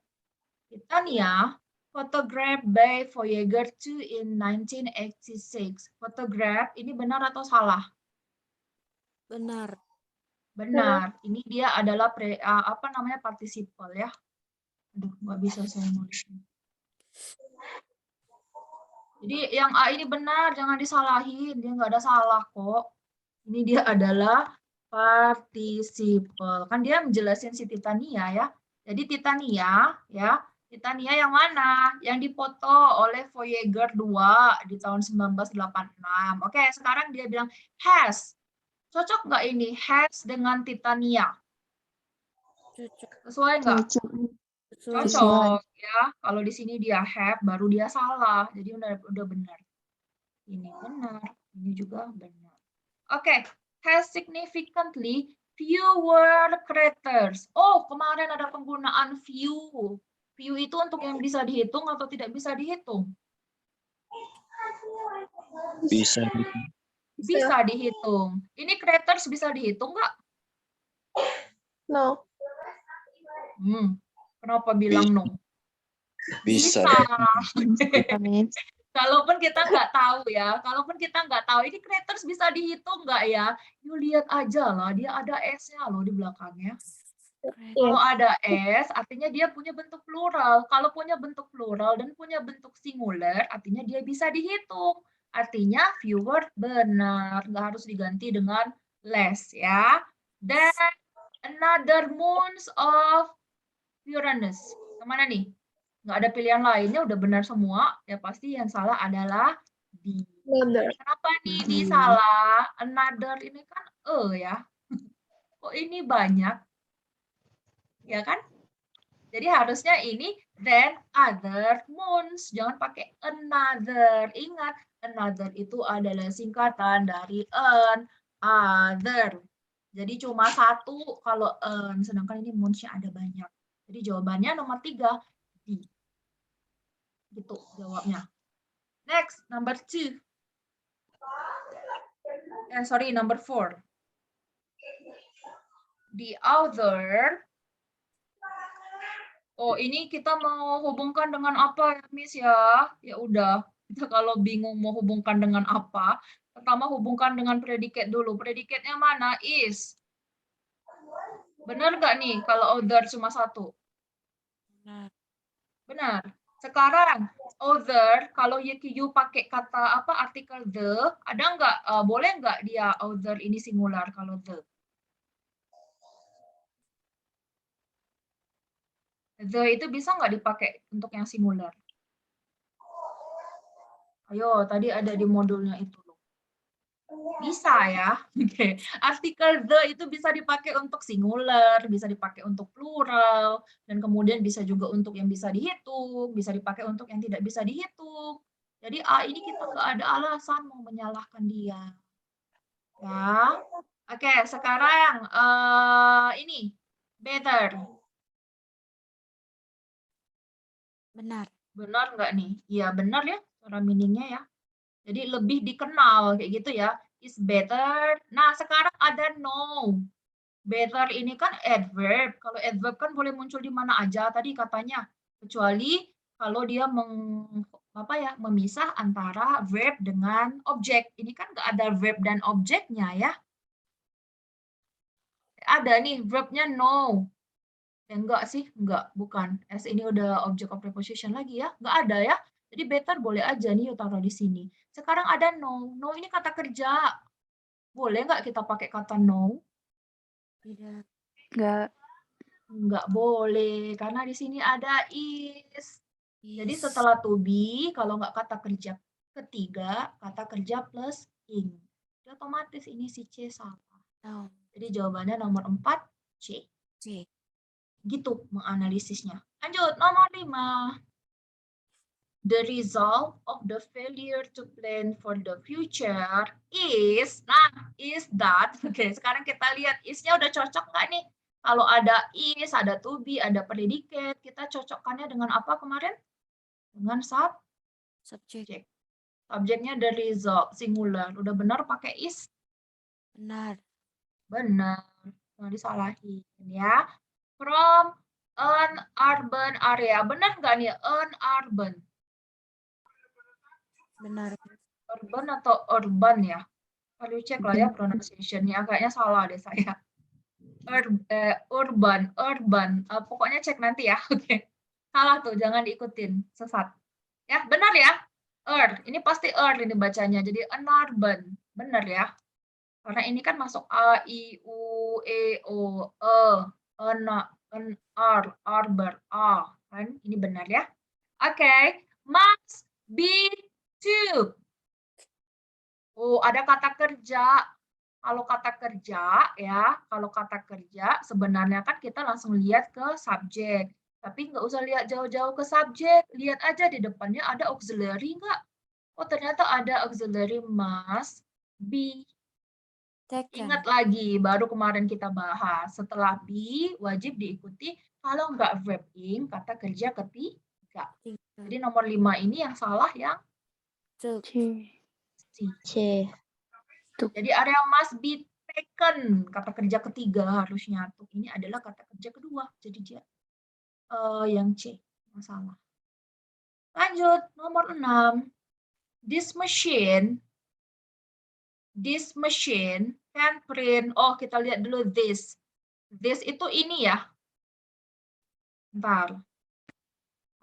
Kita nih ya, photograph by Voyager 2 in 1986. Photograph ini benar atau salah? Benar. Benar. Ini dia adalah participle ya. Aduh, nggak bisa saya nulis. Jadi yang A ini benar, jangan disalahin. Dia nggak ada salah kok. Ini dia adalah participle. Kan dia menjelasin si Titania ya. Jadi Titania ya. Titania yang mana? Yang dipoto oleh Voyager 2 di tahun 1986. Oke, sekarang dia bilang has. Cocok nggak ini has dengan Titania? Cocok. Sesuai nggak? Sesuai. Cocok ya. Kalau di sini dia have, baru dia salah. Jadi udah benar. Ini benar, ini juga benar. Oke, has significantly fewer craters. Oh, kemarin ada penggunaan few. Few itu untuk yang bisa dihitung atau tidak bisa dihitung? Bisa. Bisa dihitung. Ini craters bisa dihitung nggak? No. Kenapa bilang no? Bisa. Miss. Kalaupun kita nggak tahu ya, ini craters bisa dihitung nggak ya? You lihat aja lah, dia ada S-nya loh di belakangnya. Kalau ada S, artinya dia punya bentuk plural. Kalau punya bentuk plural dan punya bentuk singular, artinya dia bisa dihitung. Artinya fewer benar, nggak harus diganti dengan less ya. Then another moons of Uranus. Kemana nih? Nggak ada pilihan lainnya, udah benar semua. Ya pasti yang salah adalah D. Kenapa nih D salah? Another ini kan ya. Kok ini banyak? Ya kan? Jadi harusnya ini then other moons. Jangan pakai another. Ingat, another itu adalah singkatan dari other. Jadi cuma satu kalau sedangkan ini moons-nya ada banyak. Jadi jawabannya nomor 3, D. Gitu jawabnya. Next, number 2. Number 4. The other. Oh, ini kita mau hubungkan dengan apa, Miss ya? Ya udah, kita kalau bingung mau hubungkan dengan apa, Pertama hubungkan dengan predikat dulu. Predikatnya mana? Is. Benar nggak nih kalau other cuma satu? Benar. Benar. Sekarang other kalau you pakai kata apa artikel the, ada nggak boleh nggak dia other ini singular kalau the? The itu bisa nggak dipakai untuk yang singular? Ayo, tadi ada di modulnya itu loh. Bisa ya. Oke. Artikel the itu bisa dipakai untuk singular, bisa dipakai untuk plural, dan kemudian bisa juga untuk yang bisa dihitung, bisa dipakai untuk yang tidak bisa dihitung. Jadi A ini kita nggak ada alasan mau menyalahkan dia. Ya. Oke, sekarang ini better. Benar. Benar nggak nih? Iya, benar ya cara meaningnya ya. Jadi lebih dikenal kayak gitu ya. Is better. Nah, sekarang ada no. Better ini kan adverb. Kalau adverb kan boleh muncul di mana aja tadi katanya. Kecuali kalau dia memisah antara verb dengan objek. Ini kan nggak ada verb dan objeknya ya. Ada nih verbnya no. Enggak sih, enggak, bukan. S ini udah object of preposition lagi ya. Enggak ada ya. Jadi better boleh aja nih yuk taruh di sini. Sekarang ada no. No ini kata kerja. Boleh nggak kita pakai kata no? Tidak. Nggak. Nggak boleh, karena di sini ada is. Jadi Is. setelah to be, kalau nggak kata kerja ketiga, kata kerja plus ing. Jadi otomatis ini si C salah. No. Jadi jawabannya nomor 4, C. C. Gitu menganalisisnya. Lanjut, nomor 5. The result of the failure to plan for the future is, is that. Oke, sekarang kita lihat is-nya udah cocok nggak nih? Kalau ada is, ada to be, ada predikat, kita cocokkannya dengan apa kemarin? Dengan Subject. Subjeknya the result, singular. Udah benar pakai is? Benar. Benar. Jangan disalahin ya. From an urban area. Benar nggak nih? An urban. Benar. Urban atau urban ya? Perlu cek lah ya pronunciation-nya. Agaknya salah deh saya. Urban. Pokoknya cek nanti ya. Oke. Salah tuh, jangan diikutin. Sesat. Ya, benar ya? Ini pasti ini bacanya. Jadi an urban. Benar ya? Karena ini kan masuk A, I, U, E, O, E. Arbor, A. Kan? Ini benar ya? Oke. Must be to. Oh, ada kata kerja. Kalau kata kerja sebenarnya kan kita langsung lihat ke subjek. Tapi nggak usah lihat jauh-jauh ke subjek. Lihat aja di depannya ada auxiliary nggak? Oh, ternyata ada auxiliary must be. Taken. Ingat lagi, baru kemarin kita bahas. Setelah be, wajib diikuti. Kalau nggak verb ing, kata kerja ketiga. Jadi nomor 5 ini yang salah yang Took. C. Jadi area must be taken, kata kerja ketiga harusnya. Tuh, ini adalah kata kerja kedua. Jadi dia yang C, masalah. Lanjut, nomor 6. This machine can print. Oh, kita lihat dulu this. This itu ini ya. Bentar.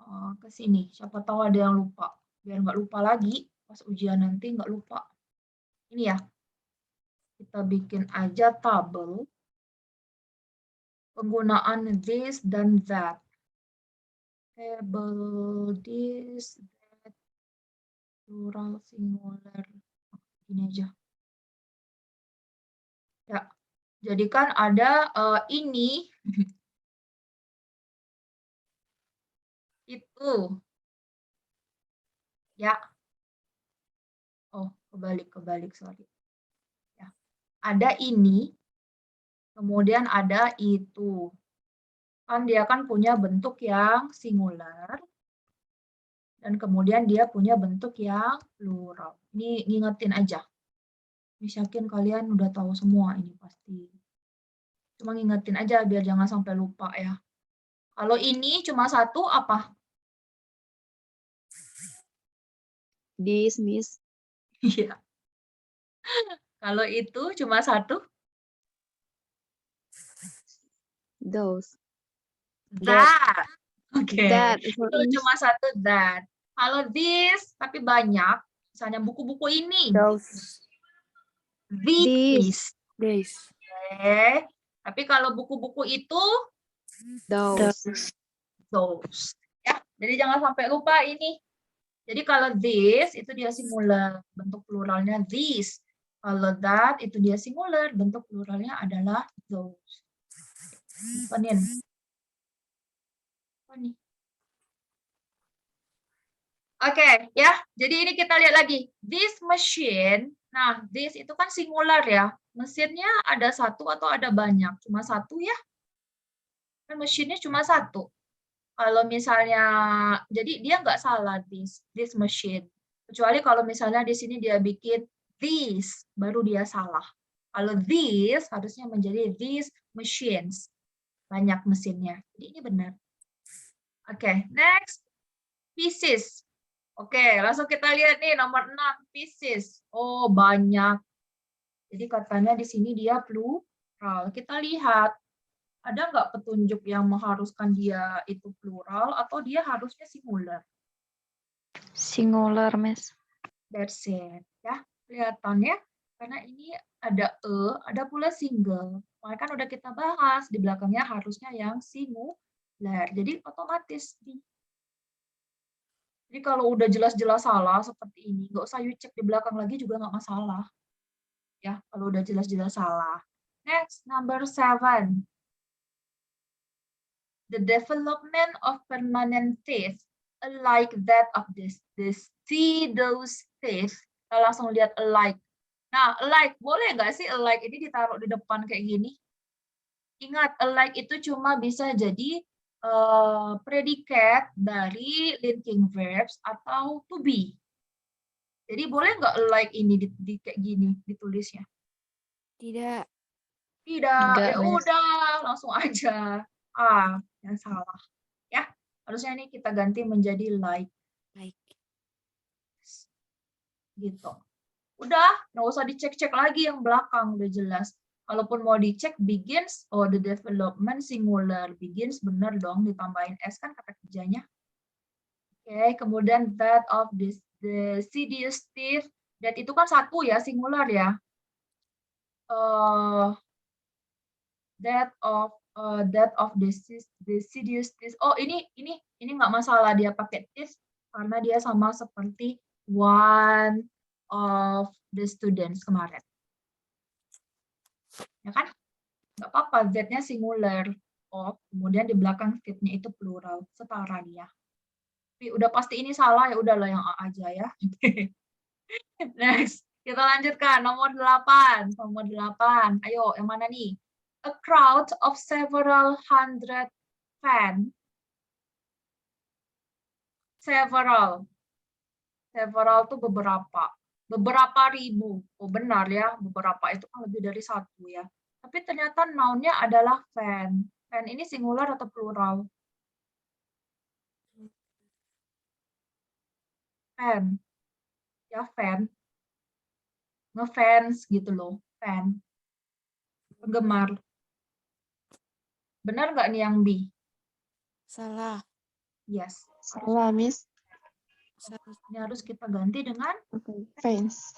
Oh, ke sini. Siapa tahu ada yang lupa. Biar nggak lupa lagi. Pas ujian nanti nggak lupa. Ini ya. Kita bikin aja tabel penggunaan this dan that. Table this, that, plural, singular. Ini aja. Ya, jadi kan ada ini. Itu. Ya. Oh, kebalik, sorry. Ya. Ada ini, kemudian ada itu. Kan dia kan punya bentuk yang singular, dan kemudian dia punya bentuk yang plural. Ini ngingetin aja. Yakin kalian udah tahu semua ini pasti. Cuma ngingetin aja biar jangan sampai lupa ya. Kalau ini cuma satu apa? This, Miss. Iya. Kalau itu cuma satu, Those. that. Oke. That. Itu cuma satu, that. Kalau this, tapi banyak. Misalnya buku-buku ini. Those. These. Days. Oke. Tapi kalau buku-buku itu, Those. those. Ya, jadi jangan sampai lupa ini. Jadi kalau this itu dia singular, bentuk pluralnya these. Kalau that itu dia singular, bentuk pluralnya adalah those. Penin. Oke, ya. Jadi ini kita lihat lagi. This machine. Nah, this itu kan singular ya. Mesinnya ada satu atau ada banyak? Cuma satu ya. Kan mesinnya cuma satu. Kalau misalnya, jadi dia nggak salah this machine. Kecuali kalau misalnya di sini dia bikin these, baru dia salah. Kalau this harusnya menjadi these machines. Banyak mesinnya. Jadi ini benar. Oke, next. Pieces. Oke, langsung kita lihat nih nomor 6, pieces. Oh, banyak. Jadi katanya di sini dia plural. Kita lihat. Ada nggak petunjuk yang mengharuskan dia itu plural atau dia harusnya singular? Singular, Miss. That's it. Ya, kelihatan ya? Karena ini ada ada pula single. Makanya kan udah kita bahas, di belakangnya harusnya yang singular. Jadi otomatis nih. Jadi kalau udah jelas-jelas salah seperti ini, nggak usah you cek di belakang lagi juga nggak masalah. Ya, kalau udah jelas-jelas salah. Next, number 7. The development of permanent teeth, unlike that of this those teeth. Kita langsung lihat alike. Nah, alike, boleh nggak sih alike ini ditaruh di depan kayak gini? Ingat, alike itu cuma bisa jadi predikat dari linking verbs atau to be. Jadi boleh nggak alike ini di kayak gini ditulisnya? Tidak. Tidak, Enggak, ya Miss. udah langsung aja. Yang salah. Ya, harusnya ini kita ganti menjadi like. Like. Gitu. Udah, nggak usah dicek-cek lagi yang belakang, udah jelas. Kalaupun mau dicek begins, oh the development singular. Begins bener dong, ditambahin S kan kata kerjanya. Oke, kemudian that of this, the CDS teeth, that itu kan satu ya, singular ya. That of the CDS teeth. Oh, ini nggak masalah dia pakai teeth karena dia sama seperti one of the students kemarin. Ya kan? Nggak apa-apa, Z-nya singular. Oh, kemudian di belakang teeth-nya itu plural, setara dia. Tapi udah pasti ini salah, ya udahlah yang A aja ya. Next, kita lanjutkan. Nomor 8. Nomor 8. Ayo, yang mana nih? A crowd of several hundred fans. Several tuh beberapa. Beberapa ribu. Oh benar ya, beberapa itu kan lebih dari satu ya. Tapi ternyata noun-nya adalah fan. Fan ini singular atau plural? Fan. Ya, fan. Ngefans gitu loh, fan. Penggemar. Benar nggak nih yang B? Salah. Yes. Salah, Miss. Ini harus kita ganti dengan Fans.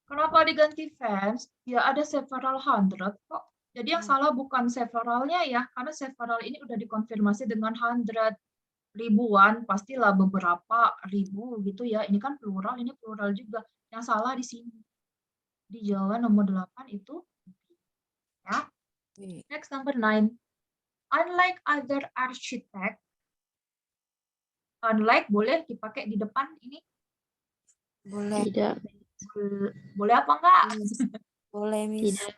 kenapa diganti fans? Ya ada several hundred kok. Jadi yang salah bukan severalnya ya, karena several ini udah dikonfirmasi dengan hundred. Ribuan, pastilah beberapa ribu gitu ya. Ini kan plural, ini plural juga. Yang salah di sini. Di jawaban nomor 8 itu. Ya. Next, number 9. Unlike other architect, unlike boleh dipakai di depan ini? Boleh. Tidak. Boleh apa enggak? Boleh, Miss. Tidak.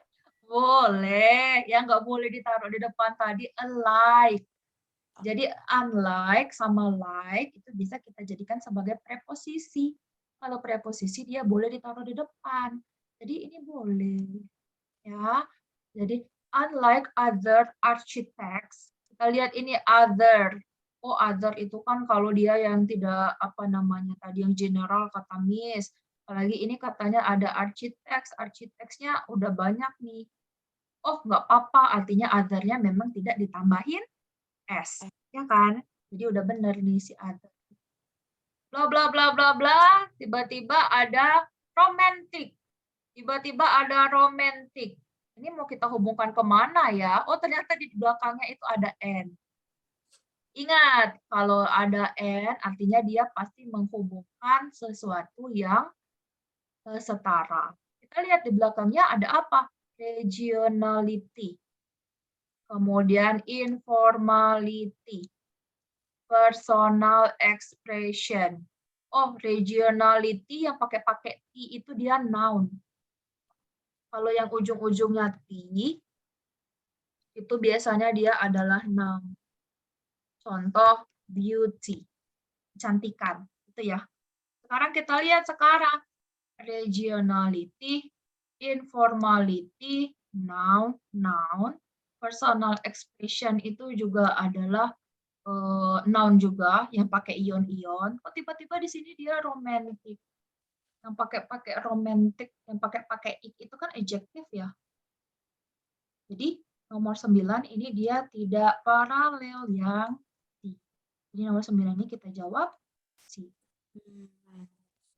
Boleh. Yang enggak boleh ditaruh di depan tadi, alike. Jadi unlike sama like itu bisa kita jadikan sebagai preposisi. Kalau preposisi dia boleh ditaruh di depan. Jadi ini boleh. Ya. Jadi unlike other architects, kita lihat ini other. Oh, other itu kan kalau dia yang tidak apa namanya tadi yang general kata Miss. Apalagi ini katanya ada architects, architects-nya udah banyak nih. Oh, nggak apa-apa, artinya other-nya memang tidak ditambahin S, ya kan? Jadi udah bener nih si other. Bla bla bla bla bla, tiba-tiba ada romantic. Tiba-tiba ada romantic. Ini mau kita hubungkan kemana ya? Oh, ternyata di belakangnya itu ada N. Ingat, kalau ada N, artinya dia pasti menghubungkan sesuatu yang setara. Kita lihat di belakangnya ada apa? Regionality. Kemudian informality. Personal expression. Oh, regionality yang pakai T itu dia noun. Kalau yang ujung-ujungnya T, itu biasanya dia adalah noun. Contoh, beauty, kecantikan, gitu ya. Sekarang kita lihat regionality, informality, noun, personal expression itu juga adalah noun juga yang pakai ion-ion. Kok tiba-tiba di sini dia romantic? Yang pakai romantic, yang pakai ik itu kan adjektif ya. Jadi nomor 9 ini dia tidak paralel yang C. Jadi nomor 9 ini kita jawab C.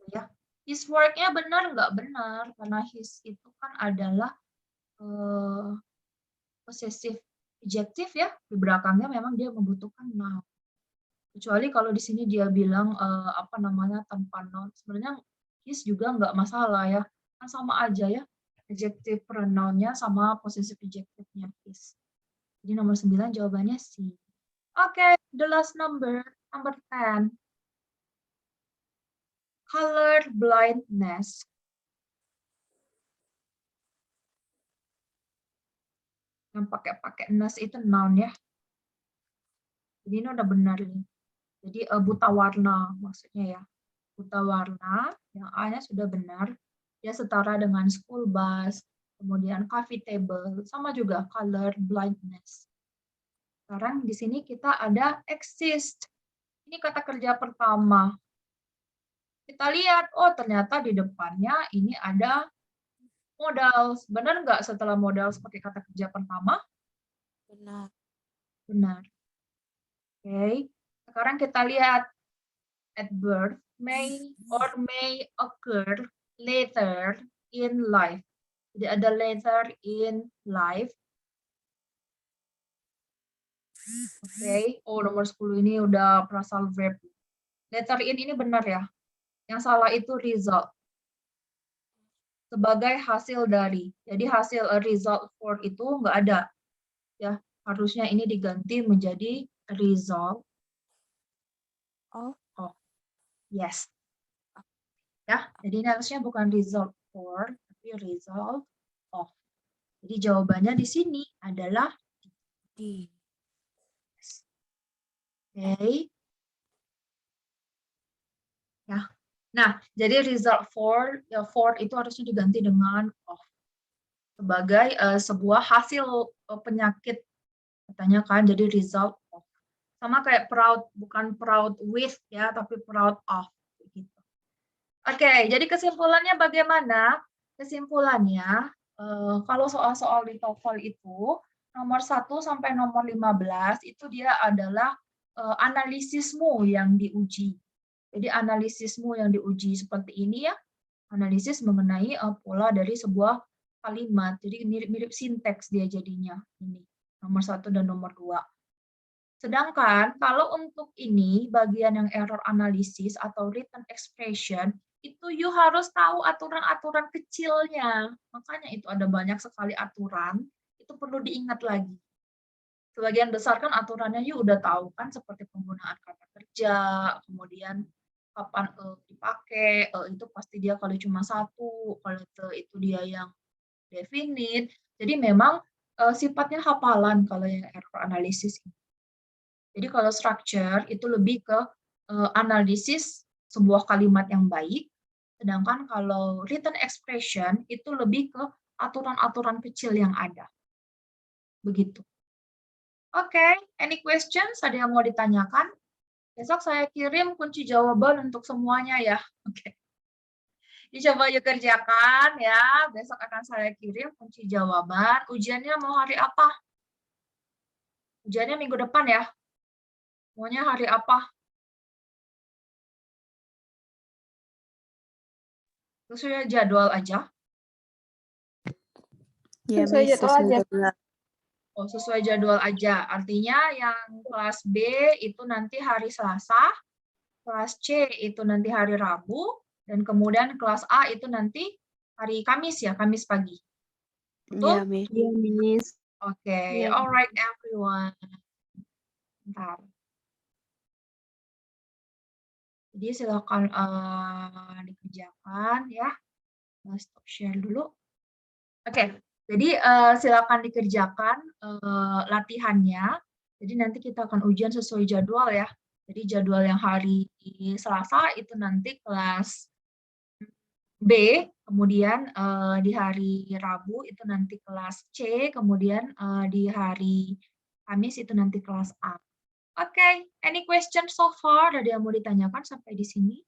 Ya. His work-nya benar nggak benar? Karena his itu kan adalah possessive adjective ya. Di belakangnya memang dia membutuhkan noun. Kecuali kalau di sini dia bilang tanpa noun. Sebenarnya his juga nggak masalah ya. Kan sama aja ya. Adjective pronoun-nya sama possessive adjective-nya his. Jadi nomor 9 jawabannya C. Oke, the last number 10. Color blindness. Yang pakai ness itu noun ya. Jadi ini udah benar nih. Jadi buta warna maksudnya ya. Buta warna, yang A-nya sudah benar. Dia setara dengan school bus, kemudian coffee table, sama juga color blindness. Sekarang di sini kita ada exist. Ini kata kerja pertama. Kita lihat, oh ternyata di depannya ini ada modals. Benar nggak setelah modals pakai kata kerja pertama? Benar. Benar. Oke. Sekarang kita lihat at birth may occur later in life. Jadi ada later in life. Oke. Oh, nomor 10 ini udah phrasal verb. Later in ini benar ya. Yang salah itu result. Sebagai hasil dari. Jadi hasil result for itu nggak ada. Ya, harusnya ini diganti menjadi result. Oh. Yes. Ya, jadi ini harusnya bukan result for, tapi result of. Jadi jawabannya di sini adalah D. Oke. Ya. Nah, jadi result for, ya for itu harusnya diganti dengan of. Sebagai sebuah hasil penyakit katanya kan, jadi result of. Sama kayak proud, bukan proud with ya, tapi proud of gitu. Oke, jadi kesimpulannya bagaimana? Kesimpulannya kalau soal-soal di TOEFL itu nomor 1 sampai nomor 15 itu dia adalah analisismu yang diuji. Jadi analisismu yang diuji seperti ini ya. Analisis mengenai pola dari sebuah kalimat. Jadi mirip-mirip sinteks dia jadinya. Ini nomor 1 dan nomor 2. Sedangkan kalau untuk ini bagian yang error analisis atau written expression itu you harus tahu aturan-aturan kecilnya. Makanya itu ada banyak sekali aturan, itu perlu diingat lagi. Sebagian besar kan aturannya you udah tahu kan, seperti penggunaan kata kerja, kemudian kapan dipakai, itu pasti dia kalau cuma satu, kalau itu dia yang definite. Jadi memang sifatnya hafalan kalau yang error analisis. Jadi kalau structure itu lebih ke analisis sebuah kalimat yang baik, sedangkan kalau written expression itu lebih ke aturan-aturan kecil yang ada. Begitu. Oke, any questions? Ada yang mau ditanyakan? Besok saya kirim kunci jawaban untuk semuanya ya. Oke. Dicoba yuk kerjakan ya. Besok akan saya kirim kunci jawaban. Ujiannya mau hari apa? Ujiannya minggu depan ya. Maunya hari apa? Sesuai jadwal aja. Ya, Sesuai Miss, jadwal sesuai aja. jadwal. Oh, sesuai jadwal aja. Artinya yang kelas B itu nanti hari Selasa, kelas C itu nanti hari Rabu, dan kemudian kelas A itu nanti hari Kamis ya, Kamis pagi. Ya, Betul? Miss. Iya, Miss. Oke, Iya. alright everyone. Bentar. Jadi silakan dikerjakan ya. Stop share dulu. Oke, jadi silakan dikerjakan latihannya. Jadi nanti kita akan ujian sesuai jadwal ya. Jadi jadwal yang hari Selasa itu nanti kelas B, kemudian di hari Rabu itu nanti kelas C, kemudian di hari Kamis itu nanti kelas A. Oke, any question so far? Ada yang mau ditanyakan sampai di sini?